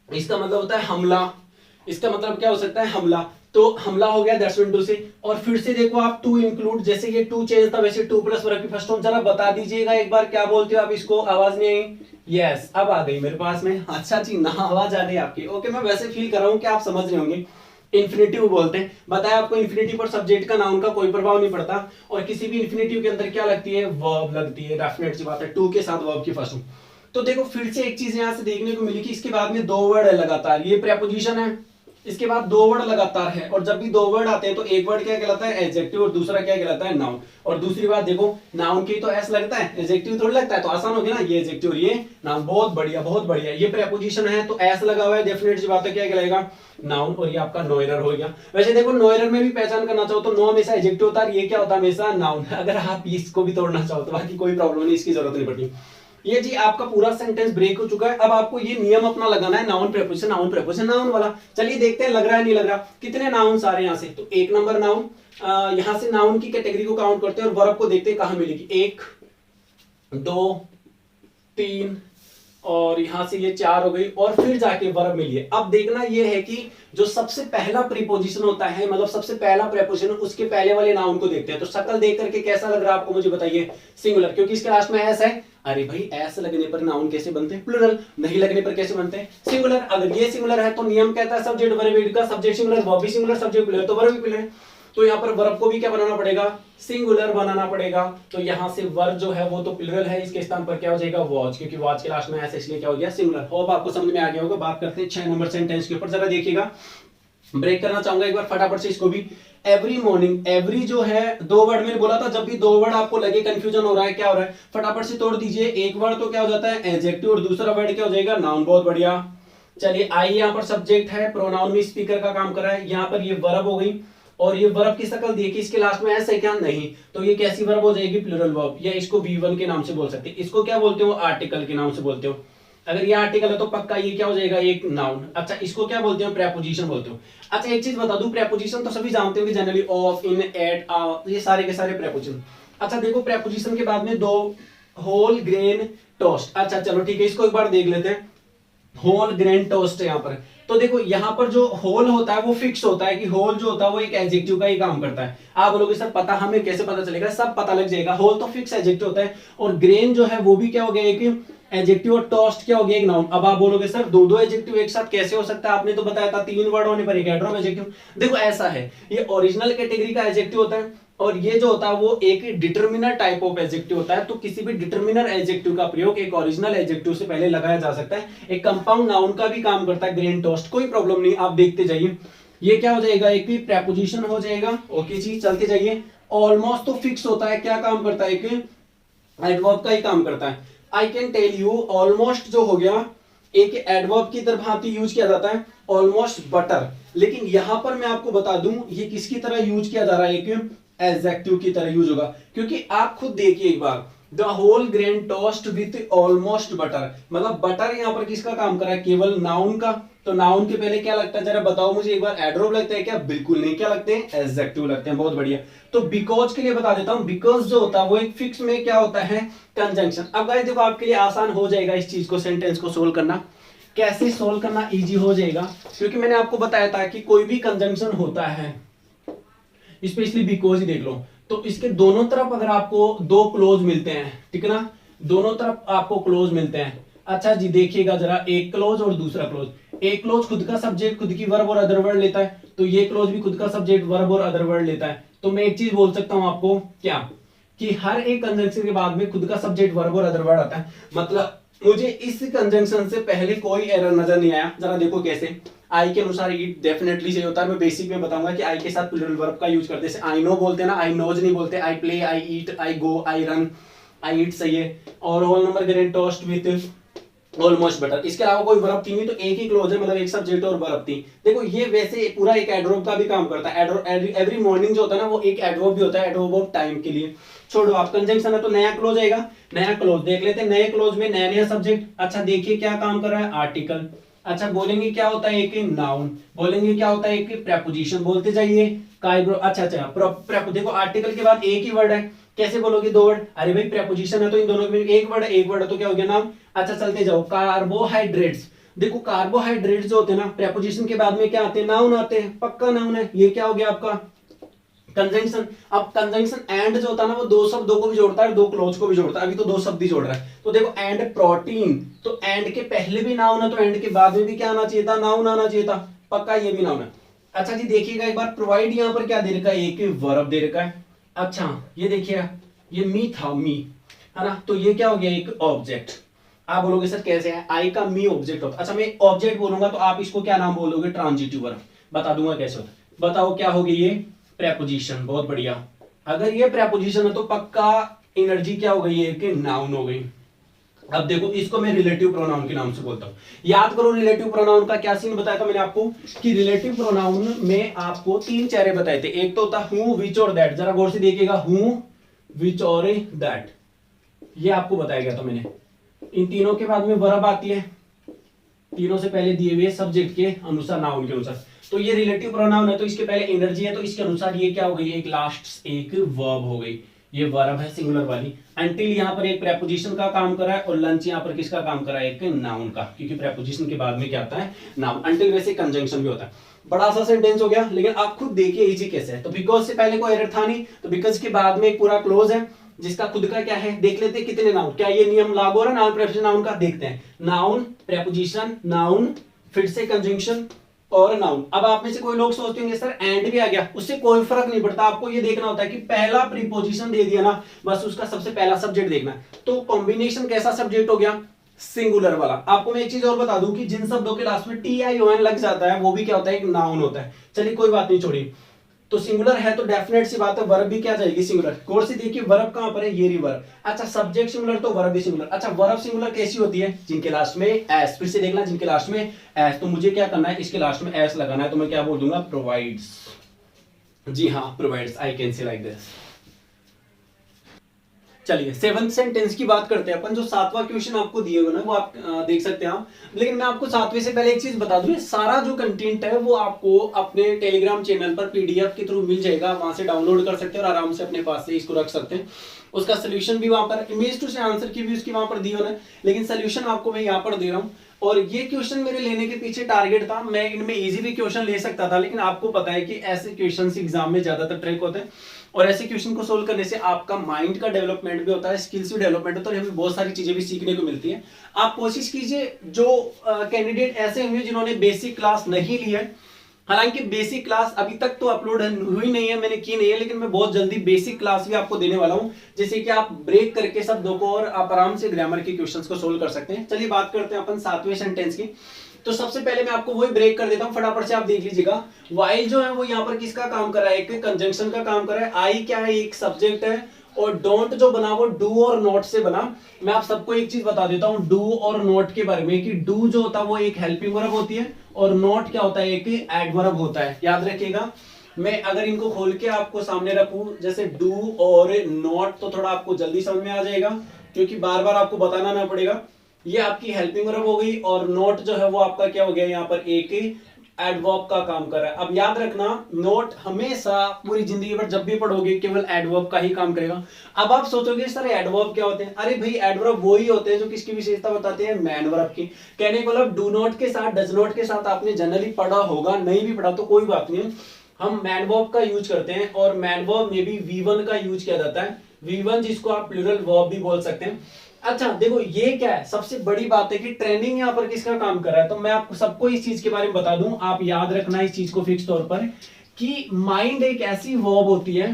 इसका मतलब होता है हमला, इसका मतलब क्या हो सकता है, हमला। तो हमला हो गया, दैट्स मीन टू से। और फिर से देखो आप टू इंक्लूड, जैसे ये टू चेंज था वैसे टू प्लस वर्ब की फर्स्ट फॉर्म। जरा बता दीजिएगा एक बार क्या बोलते हो आप इसको, आवाज नहीं आई, यस अब आ गई मेरे पास में, अच्छा जी ना आवाज आ गई आपकी, ओके। मैं वैसे फील कर रहा हूं कि आप समझ रहे होंगे। इन्फिनेटिव बोलते हैं, बताया आपको इन्फिनेटिव पर सब्जेक्ट का नाउन का कोई प्रभाव नहीं पड़ता, और किसी भी इन्फिनेटिव के अंदर क्या लगती है, वर्ब लगती है, डेफिनेट सी बात है, टू के साथ वर्ब की फर्स्ट फॉर्म। तो देखो फिर से एक चीज यहां से देखने को मिली कि इसके बाद में दो वर्ड है लगातार, ये प्रेपोजिशन है, इसके बाद दो वर्ड लगातार है, और जब भी दो वर्ड आते हैं तो एक वर्ड क्या कहलाता है, एडजेक्टिव, और दूसरा क्या कहलाता है, नाउन। और दूसरी बात देखो, नाउन की तो एस लगता है, एडजेक्टिव थोड़ी लगता है, तो आसान हो गया ना, ये एडजेक्टिव और ये नाउन। बहुत बढ़िया बहुत बढ़िया। ये प्रेपोजिशन है तो एस लगा हुआ है, डेफिनेट सी बात है क्या कहलाएगा, नाउन। और ये आपका नो एरर हो गया। वैसे देखो नो एरर में भी पहचान करना चाहो तो नो हमेशा एडजेक्टिव होता है, ये क्या होता है, हमेशा नाउन। अगर आप इसको भी तोड़ना चाहो तो बाकी कोई प्रॉब्लम नहीं, इसकी जरूरत नहीं पड़ती। ये जी आपका पूरा सेंटेंस ब्रेक हो चुका है। अब आपको ये नियम अपना लगाना है, noun preposition noun preposition noun वाला। चलिए देखते हैं लग रहा है नहीं लग रहा, कितने नाउन आ रहे हैं यहाँ से। तो एक नंबर नाउन, यहां से नाउन की कैटेगरी को काउंट करते हैं और वर्ब को देखते हैं कहां मिलेगी, एक, दो, तीन, और यहां से ये चार हो गई, और फिर जाके वर्ब मिली है। अब देखना ये है कि जो सबसे पहला प्रीपोजिशन होता है, मतलब सबसे पहला प्रीपोजिशन, उसके पहले वाले नाउन को देखते हैं। तो शक्ल देख करके कैसा लग रहा है आपको, मुझे बताइए। सिंगुलर, क्योंकि इसके लास्ट में एस है। अरे भाई एस लगने पर नाउन कैसे बनते हैं, प्लूरल। नहीं लगने पर कैसे बनते हैं, सिंगुलर। अगर ये सिंगुलर है तो नियम कहता है सब्जेक्ट वर्ब का, सब्जेक्ट सिंगुलर, वर्ब भी सिंगुलर, सब्जेक्ट प्लूरल, तो वर्ब भी प्लूरल। तो यहाँ पर वर्ब को भी क्या बनाना पड़ेगा, सिंगुलर बनाना पड़ेगा। तो यहाँ से वर्ब जो है वो तो प्लूरल है, इसके स्थान पर क्या हो जाएगा, वॉच, क्योंकि वॉच के लास्ट में ऐसे, इसलिए क्या हो गया, सिंगुलर। होप आपको समझ में आ गया होगा। बात करते हैं 6 नंबर सेंटेंस के ऊपर, जरा देखिएगा। ब्रेक करना चाहूंगा एक बार फटाफट से इसको भी। एवरी मॉर्निंग, एवरी जो है दो वर्ड में बोला था, जब भी दो वर्ड आपको लगे कंफ्यूजन हो रहा है क्या हो रहा है, फटाफट से तोड़ दीजिए। एक वर्ड तो क्या हो जाता है, एडजेक्टिव, और दूसरा वर्ड क्या हो जाएगा, नाउन। बहुत बढ़िया। चलिए आई यहाँ पर सब्जेक्ट है, प्रोनाउन में स्पीकर का काम कर रहा है। यहाँ पर ये वर्ब हो गई, और ये वर्ब की शक्ल देखिए, इसके लास्ट में ऐसे क्या, नहीं, तो ये कैसी वर्ब हो जाएगी, प्लूरल वर्ब। या इसको V1 के नाम से बोल सकते हैं, इसको क्या बोलते हो, आर्टिकल के नाम से बोलते हो। अगर ये आर्टिकल है तो पक्का ये क्या हो जाएगा, एक नाउन। अच्छा इसको क्या बोलते हो, प्रेपोजिशन बोलते हो। अच्छा एक चीज बता दूं, प्रेपोजिशन तो सभी जानते हो कि जनरली ऑफ, इन, एट, ये सारे के सारे प्रेपोजिशन। अच्छा देखो प्रेपोजिशन के बाद में दो, होल ग्रेन टोस्ट। अच्छा चलो ठीक है, इसको एक बार देख लेते हैं। होल ग्रेन टोस्ट है यहाँ पर। तो देखो यहाँ पर जो होल होता है वो फिक्स होता है, कि होल जो होता है वो एक एडजेक्टिव का ही काम करता है। आप बोलोगे सर पता हमें कैसे पता चलेगा, सब पता लग जाएगा। होल तो फिक्स एडजेक्टिव होता है, और ग्रेन जो है वो भी क्या हो गया, एक एडजेक्टिव, और टोस्ट क्या हो गया, एक नाउन। अब आप बोलोगे सर दो दो एडजेक्टिव एक साथ कैसे हो सकता है, आपने तो बताया था 3 वर्ड होने पर एक एडवर्ब एडजेक्टिव। देखो ऐसा है, ये ओरिजिनल कैटेगरी का एडजेक्टिव होता है, और ये जो होता है वो एक डिटर्मिनर टाइप ऑफ एडजेक्टिव होता है। तो किसी भी डिटर्मिनर एडजेक्टिव का प्रयोग एक ओरिजिनल एडजेक्टिव से पहले लगाया जा सकता है। एक कंपाउंड नाउन का भी काम करता है ग्रेन टोस्ट, कोई प्रॉब्लम नहीं, आप देखते जाइए। ये क्या हो जाएगा, एक भी प्रेपोजिशन हो जाएगा। ओके जी चलते जाइए। ऑलमोस्ट तो फिक्स होता है, क्या काम करता है, एक एडवर्ब का ही काम करता है। I can tell you, almost जो हो गया एक एडवर्ब की तरह भांति यूज किया जाता है, ऑलमोस्ट बटर। लेकिन यहां पर मैं आपको बता दूं ये किसकी तरह यूज किया जा रहा है, एक एडजेक्टिव की तरह यूज होगा। क्योंकि आप खुद देखिए एक बार, the whole grain toast with almost butter, मतलब बटर यहाँ पर किसका काम कर रहा है, केवल नाउन का। तो नाउन के पहले क्या लगता है, जरा बताओ मुझे एक बार, एडवर्ब लगता है क्या, बिल्कुल नहीं, क्या लगते हैं, एडजेक्टिव लगते हैं। बहुत बढ़िया। तो बिकॉज के लिए बता देता हूं, बिकॉज जो होता है वो एक फिक्स में क्या होता है, कंजंक्शन। अब गाइस देखो आपके लिए आसान हो जाएगा इस चीज को, सेंटेंस को सोल्व करना। कैसे सोल्व करना इजी हो जाएगा, क्योंकि मैंने आपको बताया था कि कोई भी कंजंक्शन होता है, स्पेशली बिकॉज ही देख लो, तो इसके दोनों तरफ अगर आपको दो क्लोज मिलते हैं, ठीक है ना, दोनों तरफ आपको क्लोज मिलते हैं। अच्छा जी देखिएगा जरा, एक क्लोज और दूसरा क्लोज। एक क्लोज खुद का सब्जेक्ट, खुद की वर्ब और अदर वर्ड लेता है, तो ये क्लोज भी खुद का सब्जेक्ट, वर्ब और अदर वर्ड लेता है। तो मैं एक चीज बोल सकता हूं आपको, क्या कि हर एक कंजंक्शन के बाद में खुद का सब्जेक्ट वर्ब और अदर वर्ड आता है। मतलब मुझे इस कंजंक्शन से पहले कोई एरर नजर नहीं आया। जरा देखो कैसे, आई के अनुसार ईट डेफिनेटली चाहिए होता है। मैं बेसिक में बताऊंगा कि आई के साथ प्लूरल वर्ब का यूज करते हैं। आई नो बोलते हैं ना, आई नोज नहीं बोलते। I play, I eat, I go, I run, आई ईट सही है। और होल नंबर करें टोस्ट विथ ऑलमोस्ट बेटर। इसके अलावा कोई वर्ब थी नहीं, तो एक ही क्लोज है, मतलब एक सब्जेक्ट और वर्ब थी। देखो ये वैसे पूरा एक एडवर्ब का भी काम करता है। एवरी मॉर्निंग जो होता है ना, वो एक एडवर्ब भी होता है, एडवर्ब ऑफ टाइम के लिए। छोड़ो, आप कंजंक्शन है तो नया क्लोज आएगा। नया क्लोज देख लेते हैं। नए क्लोज में नया नया सब्जेक्ट। अच्छा देखिए क्या काम कर रहा है, आर्टिकल। अच्छा बोलेंगे क्या होता है एक नाउन, बोलेंगे क्या होता है एक प्रेपोजिशन। बोलते जाइए काय ब्रो। अच्छा देखो आर्टिकल के बाद एक ही वर्ड है, कैसे बोलोगे दो वर्ड? अरे भाई प्रेपोजिशन है तो इन दोनों में एक वर्ड है, एक वर्ड है तो क्या हो गया नाम। अच्छा चलते जाओ, कार्बोहाइड्रेट्स। देखो कार्बोहाइड्रेट्स जो होते हैं ना, प्रेपोजिशन के बाद में क्या आते हैं, नाउन आते हैं, पक्का नाउन है। ये क्या हो गया आपका कंजंक्शन। अब कंजंक्शन एंड जो होता है ना, वो दो शब्दों को भी जोड़ता है, दो क्लोज को भी जोड़ता है। अभी तो दो शब्द ही जोड़ रहा है। तो देखो एंड प्रोटीन, तो एंड के पहले भी नाउन है, तो एंड के बाद में भी क्या आना चाहिए था, नाउन आना चाहिए था। पक्का ये भी नाउन है। अच्छा जी देखिएगा एक बार, प्रोवाइड यहाँ पर क्या दे रखा है, एक वर्ब दे रखा है। अच्छा ये देखिए, ये मी था, मी है ना, तो ये क्या हो गया, एक ऑब्जेक्ट। आप बोलोगे सर कैसे है, आई का मी ऑब्जेक्ट होता है। अच्छा मैं ऑब्जेक्ट बोलूंगा तो आप इसको क्या नाम बोलोगे, ट्रांजिटिव वर्ब। बता दूंगा कैसे होता है। बताओ क्या होगी ये, प्रेपोजिशन। बहुत बढ़िया। अगर ये प्रेपोजिशन है तो पक्का एनर्जी क्या हो गई है, कि नाउन हो गई। अब देखो इसको मैं रिलेटिव प्रोनाउन के नाम से बोलता हूं। याद करो रिलेटिव प्रोनाउन का क्या सीन बताया था मैंने आपको, कि रिलेटिव प्रोनाउन में आपको तीन चेहरे बताए थे। एक तो होता हूं, विच और दैट। जरा गौर से देखिएगा, हूं, विच और दैट, ये आपको बताया गया था मैंने। इन तीनों के बाद में वर्ब आती है, तीनों से पहले दिए हुए सब्जेक्ट के अनुसार, नाउन के अनुसार। तो ये रिलेटिव प्रोनाउन है, तो इसके पहले एनर्जी है, तो इसके अनुसार ये क्या हो गई, एक लास्ट एक वर्ब हो गई। ये वर्ब है सिंगुलर वाली। अंटिल यहाँ पर एक प्रेपोजिशन का काम कर रहा है, और लंच यहाँ पर किसका काम कर रहा है, एक नाउन का, क्योंकि प्रेपोजिशन के बाद में क्या आता है, नाउन। अंटिल वैसे कंजंक्शन भी होता है। बड़ा सा सेंटेंस हो गया, लेकिन आप खुद देखिए इजी कैसे है। तो बिकॉज से पहले कोई एरर था नहीं, तो बिकॉज के बाद में एक पूरा क्लोज है जिसका खुद का क्या है, देख लेते हैं कितने नाउन, क्या ये नियम लागू हो रहा है नाउन प्रेपोजिशन नाउन का। देखते हैं, नाउन प्रेपोजिशन नाउन, फिर से कंजंक्शन और नाउन। अब आप में से कोई लोग सोचते होंगे सर एंड भी आ गया, उससे कोई फर्क नहीं पड़ता। आपको ये देखना होता है कि पहला प्रीपोजिशन दे दिया ना, बस उसका सबसे पहला सब्जेक्ट देखना है। तो कॉम्बिनेशन कैसा सब्जेक्ट हो गया, सिंगुलर वाला। आपको मैं एक चीज और बता दूं कि जिन शब्दों के लास्ट में TION लग जाता है, वो भी क्या होता है, एक नाउन होता है। चलिए कोई बात नहीं, छोड़िए। तो सिंगुलर है तो डेफिनेट सी बात है वर्ब भी क्या जाएगी, सिंगुलर। गौर से देखिए वर्ब कहां पर है, ये वर्ब। अच्छा सब्जेक्ट सिंगुलर तो वर्ब भी सिंगुलर। अच्छा वर्ब सिंगुलर कैसी होती है, जिनके लास्ट में एस। फिर से देखना, जिनके लास्ट में एस। तो मुझे क्या करना है, इसके लास्ट में एस लगाना है। तो मैं क्या बोल दूंगा, प्रोवाइड्स। जी हाँ, प्रोवाइड्स। आई कैन से लाइक दिस। चलिए सेवंथ सेंटेंस की बात करते हैं अपन। जो सातवां क्वेश्चन आपको दिए हुए ना, वो आप देख सकते हैं आप। लेकिन मैं आपको सातवें से पहले एक चीज बता दूं, सारा जो कंटेंट है वो आपको अपने टेलीग्राम चैनल पर PDF के थ्रू मिल जाएगा। वहां से डाउनलोड कर सकते हैं और आराम से अपने पास से इसको रख सकते हैं। उसका सोल्यूशन भी वहां पर, इमेज टू आंसर की भी उसकी वहां पर दी हुई है, लेकिन सोल्यूशन आपको मैं यहाँ पर दे रहा हूँ। और ये क्वेश्चन मेरे लेने के पीछे टारगेट था, मैं इनमें इजी भी क्वेश्चन ले सकता था, लेकिन आपको पता है कि ऐसे क्वेश्चन एग्जाम में ज्यादातर ट्रैक होते हैं। और ऐसे क्वेश्चन को सोल्व करने से आपका माइंड का डेवलपमेंट भी होता है, स्किल्स भी डेवलपमेंट होता है, और हमें बहुत सारी चीजें भी सीखने को मिलती है। आप कोशिश कीजिए, जो कैंडिडेट ऐसे होंगे जिन्होंने बेसिक क्लास नहीं ली है, हालांकि बेसिक क्लास अभी तक तो अपलोड हुई नहीं है, मैंने की नहीं है, लेकिन मैं बहुत जल्दी बेसिक क्लास भी आपको देने वाला हूं, जिससे कि आप ब्रेक करके शब्दों को और आप आराम से ग्रामर के क्वेश्चंस को सोल्व कर सकते हैं। चलिए बात करते हैं अपन सातवें सेंटेंस की। तो सबसे पहले मैं आपको वही ब्रेक कर देता हूं, फटाफट से आप देख लीजिएगा। वाइल जो है वो यहाँ पर किसका काम कर रहा है, एक कंजंक्शन का काम कर रहा है। आई क्या है, एक सब्जेक्ट है, और डोंट जो बना वो डू और नॉट से बना। मैं आप सबको एक चीज बता देता हूं डू और नॉट के बारे में, कि डू जो होता है वो एक हेल्पिंग वर्ब होती है, और नॉट क्या होता है, एक एडवर्ब होता है। याद रखिएगा। मैं अगर इनको खोल के आपको सामने रखूं, जैसे डू और नॉट, तो थोड़ा आपको जल्दी समझ में आ जाएगा, क्योंकि बार बार आपको बताना ना पड़ेगा। ये आपकी हेल्पिंग वर्ब हो गई, और नॉट जो है वो आपका क्या हो गया, यहाँ पर एक एडवर्ब का काम कर रहा है। अब याद रखना, नोट हमेशा पूरी जिंदगी भर जब भी पढ़ोगे केवल एडवर्ब का ही काम करेगा। अब आप सोचोगे सर एडवर्ब क्या होते हैं, अरे भाई एडवर्ब वही होते हैं जो किसकी विशेषता बताते हैं, मैन वर्ब की। कहने को मतलब डू नॉट के साथ, डज नॉट के साथ आपने जनरली पढ़ा होगा, नहीं भी पढ़ा तो कोई बात नहीं, हम मैन वर्ब का यूज करते हैं, और मैन वर्ब में भी V1 का यूज किया जाता है। V1 जिसको आप प्लूरल वर्ब भी बोल सकते हैं। अच्छा देखो ये क्या है, सबसे बड़ी बात है कि ट्रेनिंग यहाँ पर किसका काम कर रहा है। तो मैं आपको सबको इस चीज के बारे में बता दूं, आप याद रखना इस चीज को फिक्स तौर पर, कि माइंड एक ऐसी वर्ब होती है,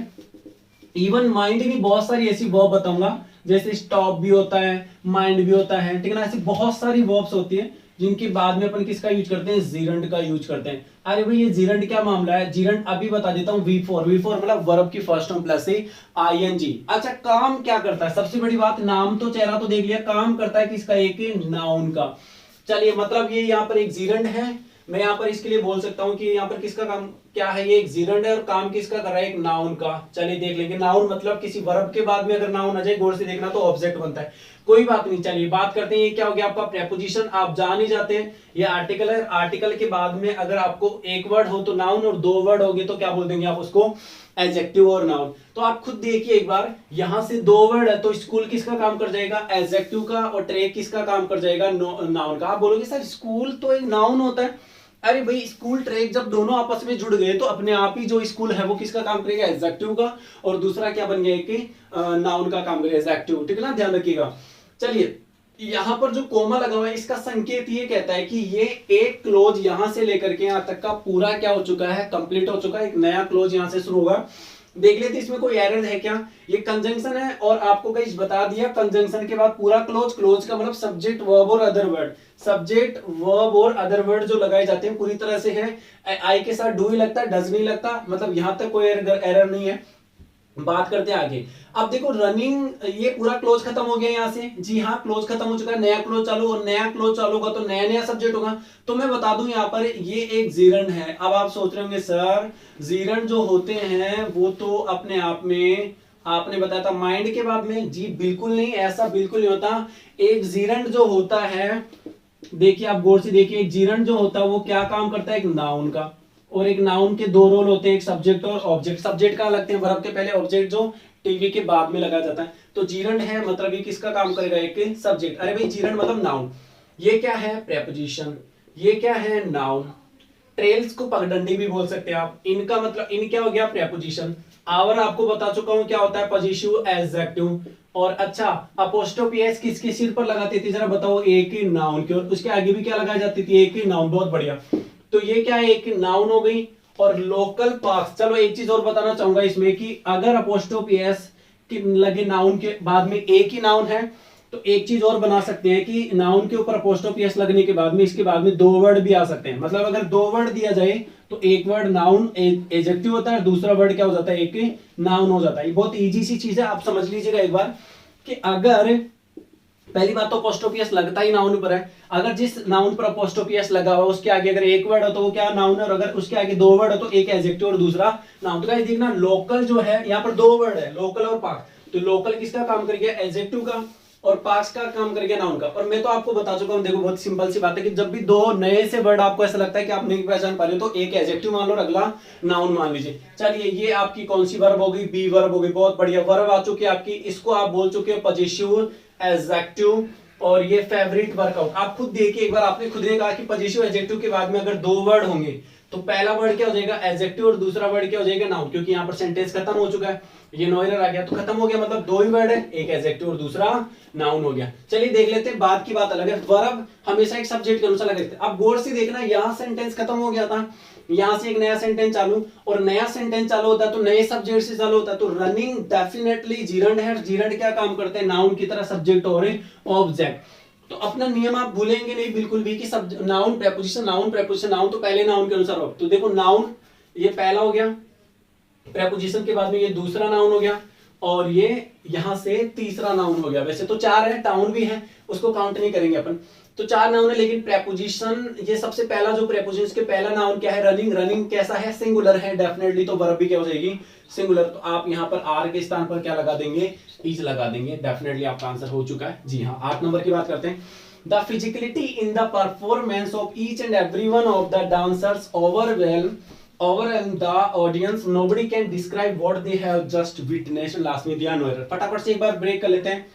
इवन माइंड भी बहुत सारी ऐसी वर्ब बताऊंगा, जैसे स्टॉप भी होता है, माइंड भी होता है, ठीक है ना। ऐसी बहुत सारी वर्ब्स होती है जिनके बाद में अपन किसका यूज करते हैं, जीरंड का यूज करते हैं। अरे भाई ये जीरंड क्या मामला है, जीरंड अभी बता देता हूँ। V4 मतलब वर्ब की फर्स्ट फॉर्म प्लस से ING। अच्छा काम क्या करता है, सबसे बड़ी बात, नाम तो चेहरा तो देख लिया, काम करता है किसका, एक नाउन का। चलिए मतलब ये यहाँ पर एक जीरंड है, मैं यहाँ पर इसके लिए बोल सकता हूँ कि यहाँ पर किसका काम क्या है, ये एक जीरंड है और काम किसका कर रहा है, एक नाउन का। चलिए देख लेंगे, नाउन मतलब किसी वर्ब के बाद में अगर नाउन आ जाए, गौर से देखना, तो ऑब्जेक्ट बनता है। कोई बात नहीं, चलिए बात करते हैं। ये क्या हो गया आपका प्रेपोजिशन, आप जान ही जाते हैं ये आर्टिकल है। आर्टिकल के बाद में अगर आपको एक वर्ड हो तो नाउन, और दो वर्ड हो गए तो क्या बोल देंगे आप उसको, एडजेक्टिव और नाउन। तो आप खुद देखिए एक बार, यहां से दो वर्ड है तो स्कूल किसका काम कर जाएगा, एडजेक्टिव का, और ट्रे किसका काम कर जाएगा, नाउन का। आप बोलोगे सर स्कूल तो एक नाउन होता है। अरे भाई स्कूल ट्रेक जब दोनों आपस में जुड़ गए तो अपने आप ही जो स्कूल है वो किसका काम करेगा, एडजेक्टिव का, और दूसरा क्या बन गया कि नाउन का काम करेगा, एडजेक्टिव, ठीक है ना, ध्यान रखिएगा। चलिए यहां पर जो कोमा लगा हुआ है इसका संकेत ये कहता है कि ये एक क्लोज यहां से लेकर के यहां तक का पूरा क्या हो चुका है, कंप्लीट हो चुका है। एक नया क्लोज यहां से शुरू होगा। देख लेते इसमें कोई एरर है क्या। ये कंजंक्शन है और आपको गाइस बता दिया, कंजंक्शन के बाद पूरा क्लोज, क्लोज का मतलब सब्जेक्ट वर्ब और अदर वर्ड, सब्जेक्ट वर्ब और अदर वर्ड जो लगाए जाते हैं पूरी तरह से है। आई के साथ डू ही लगता है, डज नहीं लगता, मतलब यहां तक कोई एरर नहीं है। बात करते हैं आगे। अब देखो रनिंग, ये पूरा क्लोज खत्म हो गया यहां से, जी हाँ क्लोज खत्म हो चुका है, नया क्लोज चालू, और नया क्लोज चालू होगा तो नया नया सब्जेक्ट होगा। तो मैं बता दूं यहाँ पर ये एक जीरंड है। अब आप सोच रहे होंगे सर जीरंड जो होते हैं वो तो अपने आप में, आपने बताया था माइंड के बाद में, जी बिल्कुल नहीं, ऐसा बिल्कुल नहीं होता। एक जीरंड जो होता है, देखिए आप गौर से देखिए, एक जीरंड जो होता है वो क्या काम करता है, एक नाउन का, और एक नाउन के दो रोल होते हैं, एक सब्जेक्ट और ऑब्जेक्ट। सब्जेक्ट कहां लगते हैं, वर्ब के पहले, ऑब्जेक्ट जो टीवी के बाद में लगाया जाता है। तो जीरंड है मतलब ये किसका काम करेगा, एक सब्जेक्ट। अरे भाई जीरंड मतलब नाउन, ये क्या है प्रेपोजिशन, ये क्या है नाउन। ट्रेल्स को पगडंडी भी बोल सकते हैं आप, इनका मतलब इन क्या हो गया प्रेपोजिशन। आवर आपको बता चुका हूं क्या होता है, पॉजिटिव एडजेक्टिव। और अच्छा अपोस्ट्रोफी एस किसके सिर पर लगाती थी जरा बताओ, एक ही नाउन के, और उसके आगे भी क्या लगाई जाती थी, एक ही नाउन। बहुत बढ़िया, तो ये क्या है, एक नाउन हो गई। और लोकल पार्क्स, चलो एक चीज और बताना चाहूंगा इसमें कि अगर अपोस्ट्रोफी एस कि लगे नाउन के बाद में एक ही नाउन है तो एक चीज और बना सकते हैं कि नाउन के ऊपर अपोस्ट्रोफी एस लगने के बाद में इसके बाद में दो वर्ड भी आ सकते हैं। मतलब अगर दो वर्ड दिया जाए तो एक वर्ड नाउन एडजेक्टिव होता है, दूसरा वर्ड क्या हो जाता है, एक नाउन हो जाता है। ये बहुत इजी सी चीज है, आप समझ लीजिएगा एक बार कि अगर पहली बात तो अपोस्ट्रोफी एस लगता ही नाउन पर है। अगर जिस नाउन पर अपोस्ट्रोफी एस लगा हुआ उसके आगे अगर एक वर्ड हो तो वो क्या नाउन है, और अगर उसके आगे दो वर्ड हो तो एक एडजेक्टिव और दूसरा नाउन। तो गाइस देखना लोकल जो है यहाँ पर दो वर्ड है, लोकल और पार्क। तो लोकल किसका काम कर गया, एडजेक्टिव का, और पार्क्स का काम कर गया नाउन का। और मैं तो आपको बता चुका हूं, देखो बहुत सिंपल सी बात है कि जब भी दो नए से वर्ड आपको ऐसा लगता है कि आप नहीं पहचान पा रहे हो तो एक एडजेक्टिव मान लो और अगला नाउन मान लीजिए। चलिए ये आपकी कौन सी वर्ब हो गई, बी वर्ब हो गई। बहुत बढ़िया, वर्ब आ चुकी है आपकी, इसको आप बोल चुके हो पॉजिटिव एडजेक्टिव। और ये फेवरेट वर्कआउट, आप खुद देखिए एक बार, आपने खुद ने कहा कि पॉजिटिव एडजेक्टिव के बाद में अगर दो वर्ड होंगे तो पहला वर्ड क्या हो जाएगा, एडजेक्टिव, और दूसरा वर्ड क्या हो जाएगा, नाउन। क्योंकि यहाँ पर सेंटेंस खत्म हो चुका है, ये नो एरर आ गया तो खत्म हो गया, मतलब दो ही वर्ड है, एक एडजेक्टिव और दूसरा नाउन हो गया। चलिए देख लेते हैं, बात की बात अलग है, वर्ब हमेशा एक सब्जेक्ट के अनुसार लगते हैं। अब गौर से देखना, यहाँ सेंटेंस खत्म हो गया था, यहां से एक नया सेंटेंस चालू, और नया सेंटेंस चालू होता है तो नए सब्जेक्ट से चालू होता है। तो रनिंग डेफिनेटली जीरंड है, जीरंड क्या काम करते हैं, नाउन की तरह सब्जेक्ट और ऑब्जेक्ट। तो अपना नियम आप भूलेंगे नहीं बिल्कुल भी कि सब noun preposition, noun preposition, noun तो पहले नाउन के अनुसार हो। तो देखो नाउन ये पहला हो गया, प्रेपोजिशन के बाद में ये दूसरा नाउन हो गया, और ये यहां से तीसरा नाउन हो गया। वैसे तो चार है, टाउन भी है, उसको काउंट नहीं करेंगे अपन, तो चार नाउन है। लेकिन प्रेपोजिशन ये सबसे पहला जो प्रेपोजिशन, इसके पहला नाउन क्या है, रनिंग। रनिंग कैसा है, सिंगुलर है डेफिनेटली, तो वर्ब भी क्या हो जाएगी, सिंगुलर। तो आप यहाँ पर आर के स्थान पर क्या लगा देंगे, इज लगा देंगे। डेफिनेटली आपका आंसर हो चुका है। जी हाँ, 8 नंबर की बात करते हैं। The physicality in the performance of each and every one of the dancers overwhelm the audience, nobody can describe what they have just witnessed। Last में दिया नो एरर। फटाफट से एक बार ब्रेक कर लेते हैं।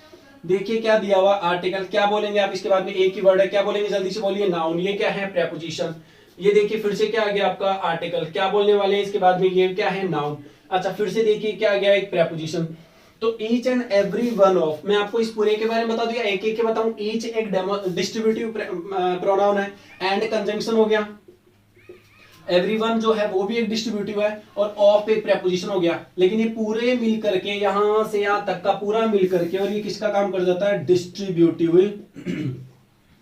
देखिए क्या दिया हुआ आर्टिकल, क्या बोलेंगे आप इसके बाद में, एक ही वर्ड है, क्या बोलेंगे जल्दी से बोलिए, नाउन। ये क्या है प्रेपोजिशन। ये देखिए फिर से क्या आ गया आपका आर्टिकल, क्या बोलने वाले हैं इसके बाद में, ये क्या है नाउन। अच्छा फिर से देखिए क्या आ गया, एक प्रेपोजिशन। तो each and every one of, मैं आपको इस पूरे के बारे में बता दूं या एक एक के बताऊं। ईच एक डिस्ट्रीब्यूटिव प्रोनाउन है, एंड कंजंक्शन हो गया, एवरीवन जो है वो भी एक डिस्ट्रीब्यूटिव है और ऑफ एक प्रेपोजिशन हो गया, लेकिन ये पूरे मिल करके यहां से यहां तक का पूरा मिल करके और ये किसका काम कर जाता है, डिस्ट्रीब्यूटिव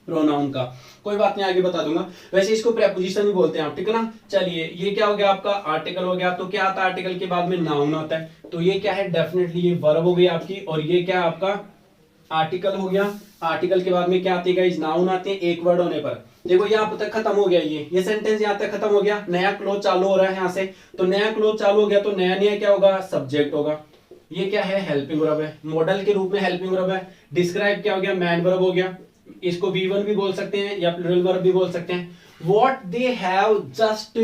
प्रोनाउन का। कोई बात नहीं, आगे बता दूंगा। वैसे इसको प्रेपोजिशन ही बोलते हैं आप, ठीक है ना। चलिए ये क्या हो गया आपका, आर्टिकल हो गया। तो क्या आता है आर्टिकल के बाद में, नाउन आता है। तो ये क्या है, डेफिनेटली ये वर्ब हो गई आपकी, और ये क्या आपका आर्टिकल हो गया। आर्टिकल के बाद में क्या आती है, नाउन आते हैं एक वर्ड होने पर। देखो यहाँ तक खत्म हो गया, ये सेंटेंस यहाँ तक खत्म हो गया। नया क्लोज चालू हो रहा है यहाँ से, तो नया क्लोज चालू हो गया तो नया नया क्या होगा, सब्जेक्ट होगा। ये क्या है, हेल्पिंग वर्ब है, मॉडल के रूप में हेल्पिंग वर्ब है। डिस्क्राइब क्या हो गया, मैन वर्ब हो गया। इसको V1 भी बोल सकते हैं या प्लूरल वर्ब भी बोल सकते हैं। What they have just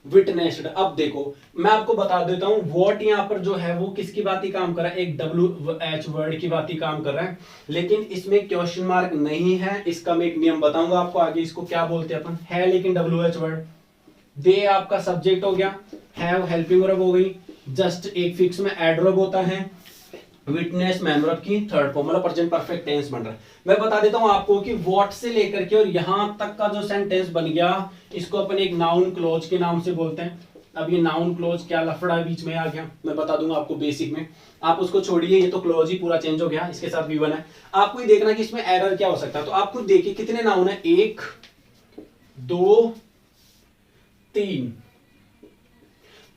witnessed. अब देखो मैं आपको बता देता हूं, व्हाट यहाँ पर जो है वो किसकी बात ही काम कर रहा है, एक WH वर्ड की बात ही काम कर रहा है, लेकिन इसमें क्वेश्चन मार्क नहीं है। इसका मैं एक नियम बताऊंगा आपको आगे, इसको क्या बोलते हैं अपन, है लेकिन WH वर्ड। दे आपका सब्जेक्ट हो गया, हैव हेल्पिंग वर्ब हो गई, जस्ट एक फिक्स में एडवर्ब होता है, विटनेस मैन वर्ब की थर्ड फॉर्म, मतलब प्रेजेंट परफेक्ट टेंस बन रहा है। मैं बता देता हूं आपको कि व्हाट से लेकर के और यहां तक का जो सेंटेंस बन गया, इसको अपन एक नाउन क्लोज के नाम से बोलते हैं। अब ये नाउन क्लोज क्या लफड़ा है बीच में आ गया, मैं बता दूंगा आपको बेसिक में। आप उसको छोड़िए, ये तो क्लोज ही पूरा चेंज हो गया, इसके साथ V1 है। आपको ही देखना कि इसमें एरर क्या हो सकता है। तो आप खुद देखिए कितने नाउन है, 1 2 3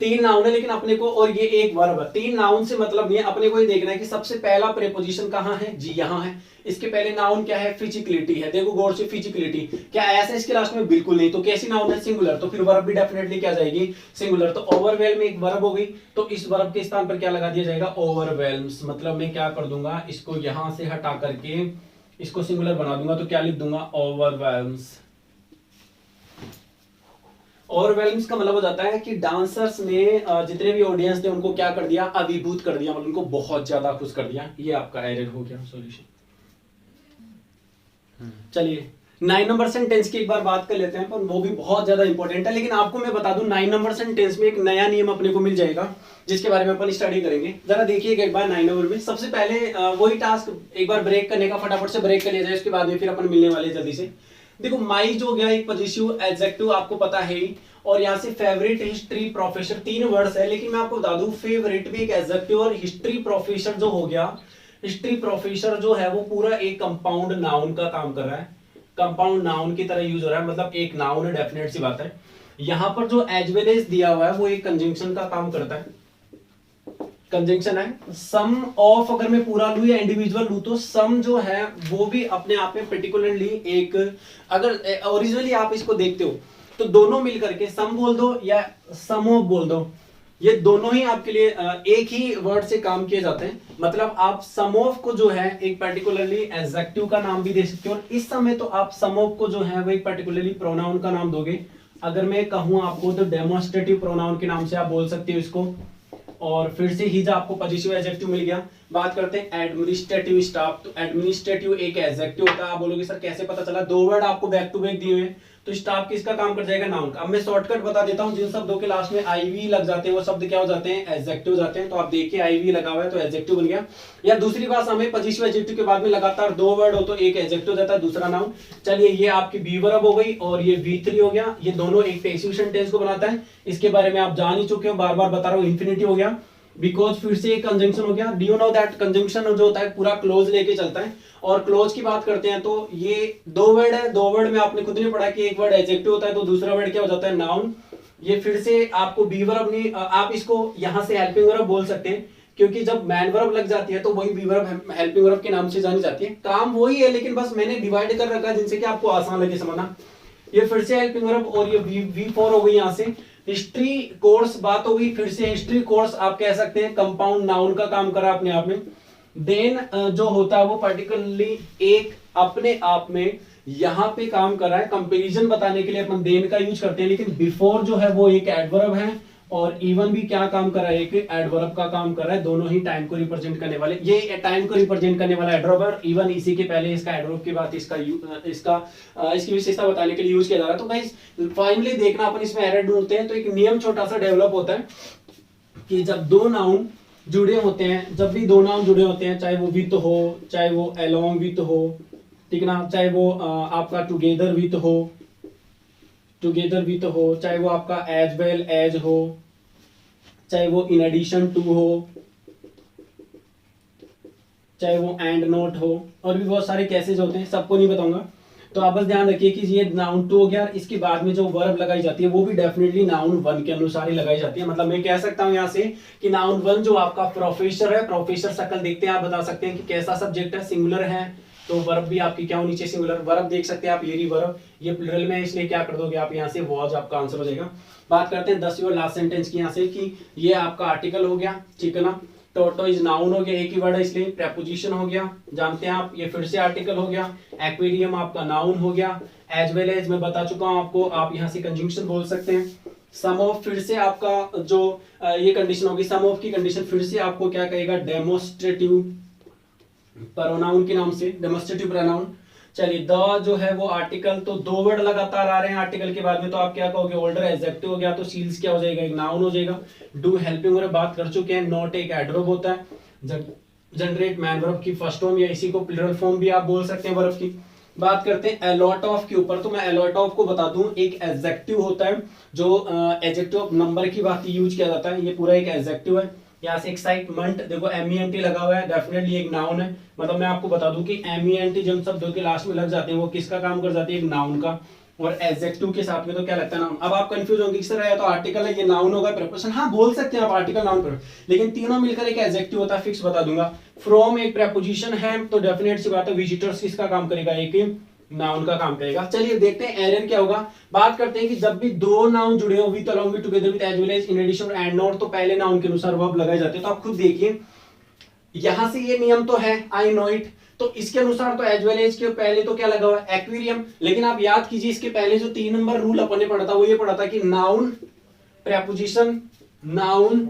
तीन नाउन है, लेकिन अपने को, और ये एक वर्ब है। तीन नाउन से मतलब नहीं है, अपने को ये देखना है कि सबसे पहला प्रेपोजिशन कहां है, जी यहां है। इसके पहले नाउन क्या है, फिजिकलिटी है। देखो गौर से, फिजिकलिटी क्या ऐसा इसके लास्ट में, बिल्कुल नहीं। तो कैसी नाउन है, सिंगुलर, तो फिर वर्ब भी डेफिनेटली क्या जाएगी, सिंगुलर। तो ओवरवेल्म एक वर्ब हो गई, तो इस वर्ब के स्थान पर क्या लगा दिया जाएगा, ओवरवेल्म्स। मतलब मैं क्या कर दूंगा, इसको यहां से हटा करके इसको सिंगुलर बना दूंगा, तो क्या लिख दूंगा, ओवरवेल्म्स। ओवरवेल्म्स का मतलब हो जाता है कि डांसर्स ने जितने भी ऑडियंस थे उनको क्या कर दिया, अभिभूत कर दिया, मतलब उनको बहुत ज्यादा खुश कर दिया। ये आपका एरर हो गया सॉल्यूशन। चलिए 9 नंबर सेंटेंस की एक बार बात कर लेते हैं, पर वो भी बहुत ज्यादा इंपॉर्टेंट है। लेकिन आपको मैं बता दूं 9 नंबर सेंटेंस में एक नया नियम अपने को मिल जाएगा, जिसके बारे में अपन स्टडी करेंगे। जरा देखिएगा एक बार 9 नंबर में। सबसे पहले वही टास्क एक बार ब्रेक करने का, फटाफट से ब्रेक कर लिया जाए, उसके बाद में फिर अपन मिलने वाले जल्दी से। देखो माई जो गया एक पॉजिटिव एडजेक्टिव आपको पता है ही, और यहाँ से फेवरेट, हिस्ट्री, प्रोफेसर, तीन वर्ड्स है। लेकिन मैं आपको बता दूं फेवरेट भी एक एडजेक्टिव, और हिस्ट्री प्रोफेसर जो हो गया, हिस्ट्री प्रोफेसर जो है वो पूरा एक कंपाउंड नाउन का काम कर रहा है, कंपाउंड नाउन की तरह यूज हो रहा है, मतलब एक नाउन है, डेफिनेट सी बात है। यहाँ पर जो एज वेल एज दिया हुआ है वो एक कंजंक्शन का काम करता है, कंजंक्शन है। सम ऑफ अगर मैं पूरा लूं या इंडिविजुअल लूं, तो सम जो है वो भी अपने आप में पर्टिकुलरली एक, अगर ओरिजिनली आप इसको देखते हो तो दोनों मिलकर के सम बोल दो या सम ऑफ बोल दो, ये दोनों ही आपके लिए एक ही वर्ड से काम किए जाते हैं। मतलब आप सम ऑफ को जो है एक पर्टिकुलरली एडजेक्टिव का नाम भी दे सकते हो, और इस समय तो आप सम ऑफ को जो है वो एक पर्टिकुलरली प्रोनाउन का नाम दोगे। अगर मैं कहूं आपको तो डेमोन्स्ट्रेटिव प्रोनाउन के नाम से आप बोल सकते हो इसको। और फिर से ही जो आपको पॉजिटिव एडजेक्टिव मिल गया। बात करते हैं एडमिनिस्ट्रेटिव स्टाफ। तो एडमिनिस्ट्रेटिव एक एडजेक्टिव होता है। आप बोलोगे सर कैसे पता चला, दो वर्ड आपको बैक टू बैक दिए हुए, तो स्टाफ किसका काम कर जाएगा, नाउन का। अब मैं शॉर्टकट बता देता हूं, जिन शब्दों के लास्ट में आईवी लग जाते हैं वो शब्द क्या हो जाते हैं, एडजेक्टिव हो जाते हैं। तो आप देखिए आईवी लगा हुआ है तो एडजेक्टिव बन गया। या दूसरी बात, हमें पॉजिटिव एडजेक्टिव के बाद में लगातार दो वर्ड हो तो एक एडजेक्टिव हो जाता है, दूसरा नाउन। चलिए ये आपकी बी वर्ब हो गई और ये V3 हो गया। ये दोनों एक पैसिव सेंटेंस को बनाता है, इसके बारे में आप जान ही चुके हो, बार बार बता रहा हूं। इंफिनिटिव हो गया बिकॉज फिर से एक कंजंक्शन हो गया। Do you know that conjunction जो होता है पूरा क्लोज लेके चलता है। और क्लोज की बात करते हैं तो ये दो वर्ड है, दो वर्ड में आपने खुद ने पढ़ा कि एक वर्ड एडजेक्टिव होता है तो दूसरा वर्ड क्या हो जाता है, नाउन। ये फिर से आपको बी वर्ब नहीं, आप इसको यहां से हेल्पिंग वर्ब बोल सकते हैं, क्योंकि जब मैन वर्ब लग जाती है तो वही बी वर्ब हेल्पिंग वर्ब के नाम से जानी जाती है। काम वही है, लेकिन बस मैंने डिवाइड कर रखा है जिनसे कि आपको आसान लगे समझना। ये फिर से हेल्पिंग वर्ब और ये V4 हो गई। यहाँ से हिस्ट्री कोर्स बात हो गई, फिर से हिस्ट्री कोर्स आप कह सकते हैं, कंपाउंड नाउन का काम करा अपने आप में। देन जो होता है वो पर्टिकुलरली एक अपने आप में यहां पे काम कर रहा है। कंपैरिजन बताने के लिए अपन देन का यूज करते हैं, लेकिन बिफोर जो है वो एक एडवर्ब है, और इवन भी क्या काम कर रहा है, एक एडवर्ब का काम कर रहा है। दोनों ही टाइम को रिप्रेजेंट करने वाले, ये टाइम को रिप्रेजेंट करने वाला एडवर्ब है, इवन इसी के पहले इसका एडवर्ब की बात इसकी विशेषता बताने के लिए यूज किया जा रहा है। तो गाइस फाइनली देखना, अपन इसमें एरर ढूंढते हैं तो एक नियम छोटा सा डेवलप होता है कि जब दो नाउन जुड़े होते हैं, जब भी दो नाउन जुड़े होते हैं, चाहे वो विथ हो, चाहे वो अलोंग विथ हो, ठीक ना, चाहे वो आपका टुगेदर विथ हो, टुगेदर विथ हो, चाहे वो आपका एज वेल एज हो, चाहे वो इन एडिशन टू हो, चाहे वो एंड नोट हो, और भी बहुत सारे केसेस होते हैं, सबको नहीं बताऊंगा। तो आप बस ध्यान रखिए कि ये नाउन टू हो गया, इसके बाद में जो वर्ब लगाई जाती है वो भी डेफिनेटली नाउन वन के अनुसार ही लगाई जाती है। मतलब मैं कह सकता हूं यहाँ से कि नाउन वन जो आपका प्रोफेसर है, प्रोफेसर शक्ल देखते हैं आप बता सकते हैं कि कैसा सब्जेक्ट है, सिंगुलर है तो वर्ब भी आपकी क्या होनी चाहिए, सिंगुलर। वर्ब देख सकते हैं आप, येरी वर्ब, ये प्लूरल में है इसलिए क्या कर दोगे आप यहाँ से वॉज आपका आंसर हो जाएगा। बात करते हैं 10वीं और लास्ट सेंटेंस की यहाँ से कि ये आपका आर्टिकल हो गया, ठीक है ना। टोटो इज नाउन हो गया, एक ही वर्ड है इसलिए प्रेपोजिशन हो गया, जानते हैं आप। ये फिर से आर्टिकल हो गया। एक्वेरियम आपका नाउन हो गया। एज वेल एज मैं बता चुका हूं आपको, आप यहाँ से कंजंक्शन बोल सकते हैं। सम ऑफ फिर से आपका जो ये कंडीशन होगी, सम ऑफ की कंडीशन फिर से आपको क्या कहेगा, डेमोस्ट्रेटिव प्रोनाउन के नाम से, डेमोस्ट्रेटिव प्रोनाउन। चलिए द जो है वो आर्टिकल, तो दो वर्ड लगातार आ रहे हैं आर्टिकल के बाद में, तो आप क्या कहोगे, ओल्डर एडजेक्टिव हो गया, तो सील्स क्या हो जाएगा, एक नाउन हो जाएगा। डू हेल्पिंग और बात कर चुके हैं। नॉट एक एडवर्ब होता है। जनरेट मैन वर्ब की फर्स्ट फॉर्म या इसी को प्लूरल फॉर्म भी आप बोल सकते हैं वर्ब की। बात करते हैं अलॉट ऑफ के ऊपर, तो मैं अलॉट ऑफ को बता दूं, एक एडजेक्टिव होता है जो एडजेक्टिव नंबर की बात यूज किया जाता है, ये पूरा एक एडजेक्टिव है। यहाँ से एक्साइटमेंट देखो MENT लगा हुआ है, डेफिनेटली एक नाउन है। मतलब मैं आपको बता दूं कि MENT जब शब्दों के लास्ट में लग जाते हैं वो किसका काम कर जाती है, एक नाउन का। और एडजेक्टिव के साथ में तो क्या लगता है, नाउन। अब आप कंफ्यूज होंगे सर है तो आर्टिकल है, ये नाउन होगा, प्रेपोजिशन, हाँ बोल सकते हैं आप आर्टिकल नाउन पर, लेकिन तीनों मिलकर एक एडजेक्टिव होता है, फिक्स बता दूंगा। फ्रॉम एक प्रेपोजिशन है, तो डेफिनेट सी बात है विजिटर्स किसका काम करेगा, एक नाउन का काम करेगा। चलिए देखते हैं एरर क्या होगा। बात करते हैं कि जब भी दो नाउन जुड़े हो, with along with together with as well as in addition and not, तो पहले नाउन के अनुसार वर्ब लगाए जाते हैं। तो आप खुद देखिए यहां से ये नियम तो है, आई नो इट, तो इसके अनुसार तो एज वेल एज के पहले तो क्या लगा हुआ है, एक्वेरियम। लेकिन आप याद कीजिए इसके पहले जो 3 नंबर रूल अपन ने पढ़ा था वो ये पढ़ा था कि noun preposition, noun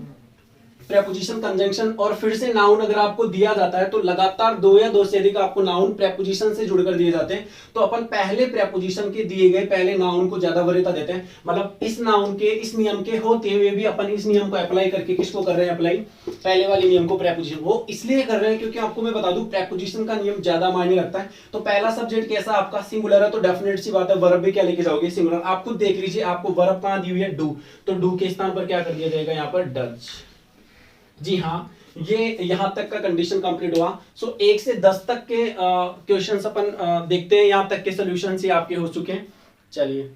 preposition conjunction, और फिर से नाउन अगर आपको दिया जाता है तो लगातार 2 या 2 से अधिक आपको नाउन प्रेपोजिशन से जुड़कर दिए जाते हैं। तो अपन पहले प्रेपोजिशन के दिए गए पहले नाउन को ज्यादा वरीयता देते हैं। मतलब इस नाउन के इस नियम के होते हुए भी अपन इस नियम को अप्लाई करके किसको कर रहे हैं अप्लाई, पहले वाले नियम को, प्रेपोजिशन। वो इसलिए कर रहे हैं क्योंकि आपको मैं बता दूं प्रेपोजिशन का नियम ज्यादा मायने रखता है। तो पहला सब्जेक्ट कैसा आपका, सिंगुलर है, तो डेफिनेट सी बात है वर्ब भी क्या लेके जाओगे, सिंगुलर। आप खुद देख लीजिए आपको वर्ब कहां दी हुई है, डू, तो डू के स्थान पर क्या कर दिया जाएगा यहाँ पर, डज। जी हाँ, ये यहां तक का कंडीशन कंप्लीट हुआ। सो 1 से 10 तक के क्वेश्चंस अपन देखते हैं, यहां तक के सॉल्यूशंस ही आपके हो चुके हैं। चलिए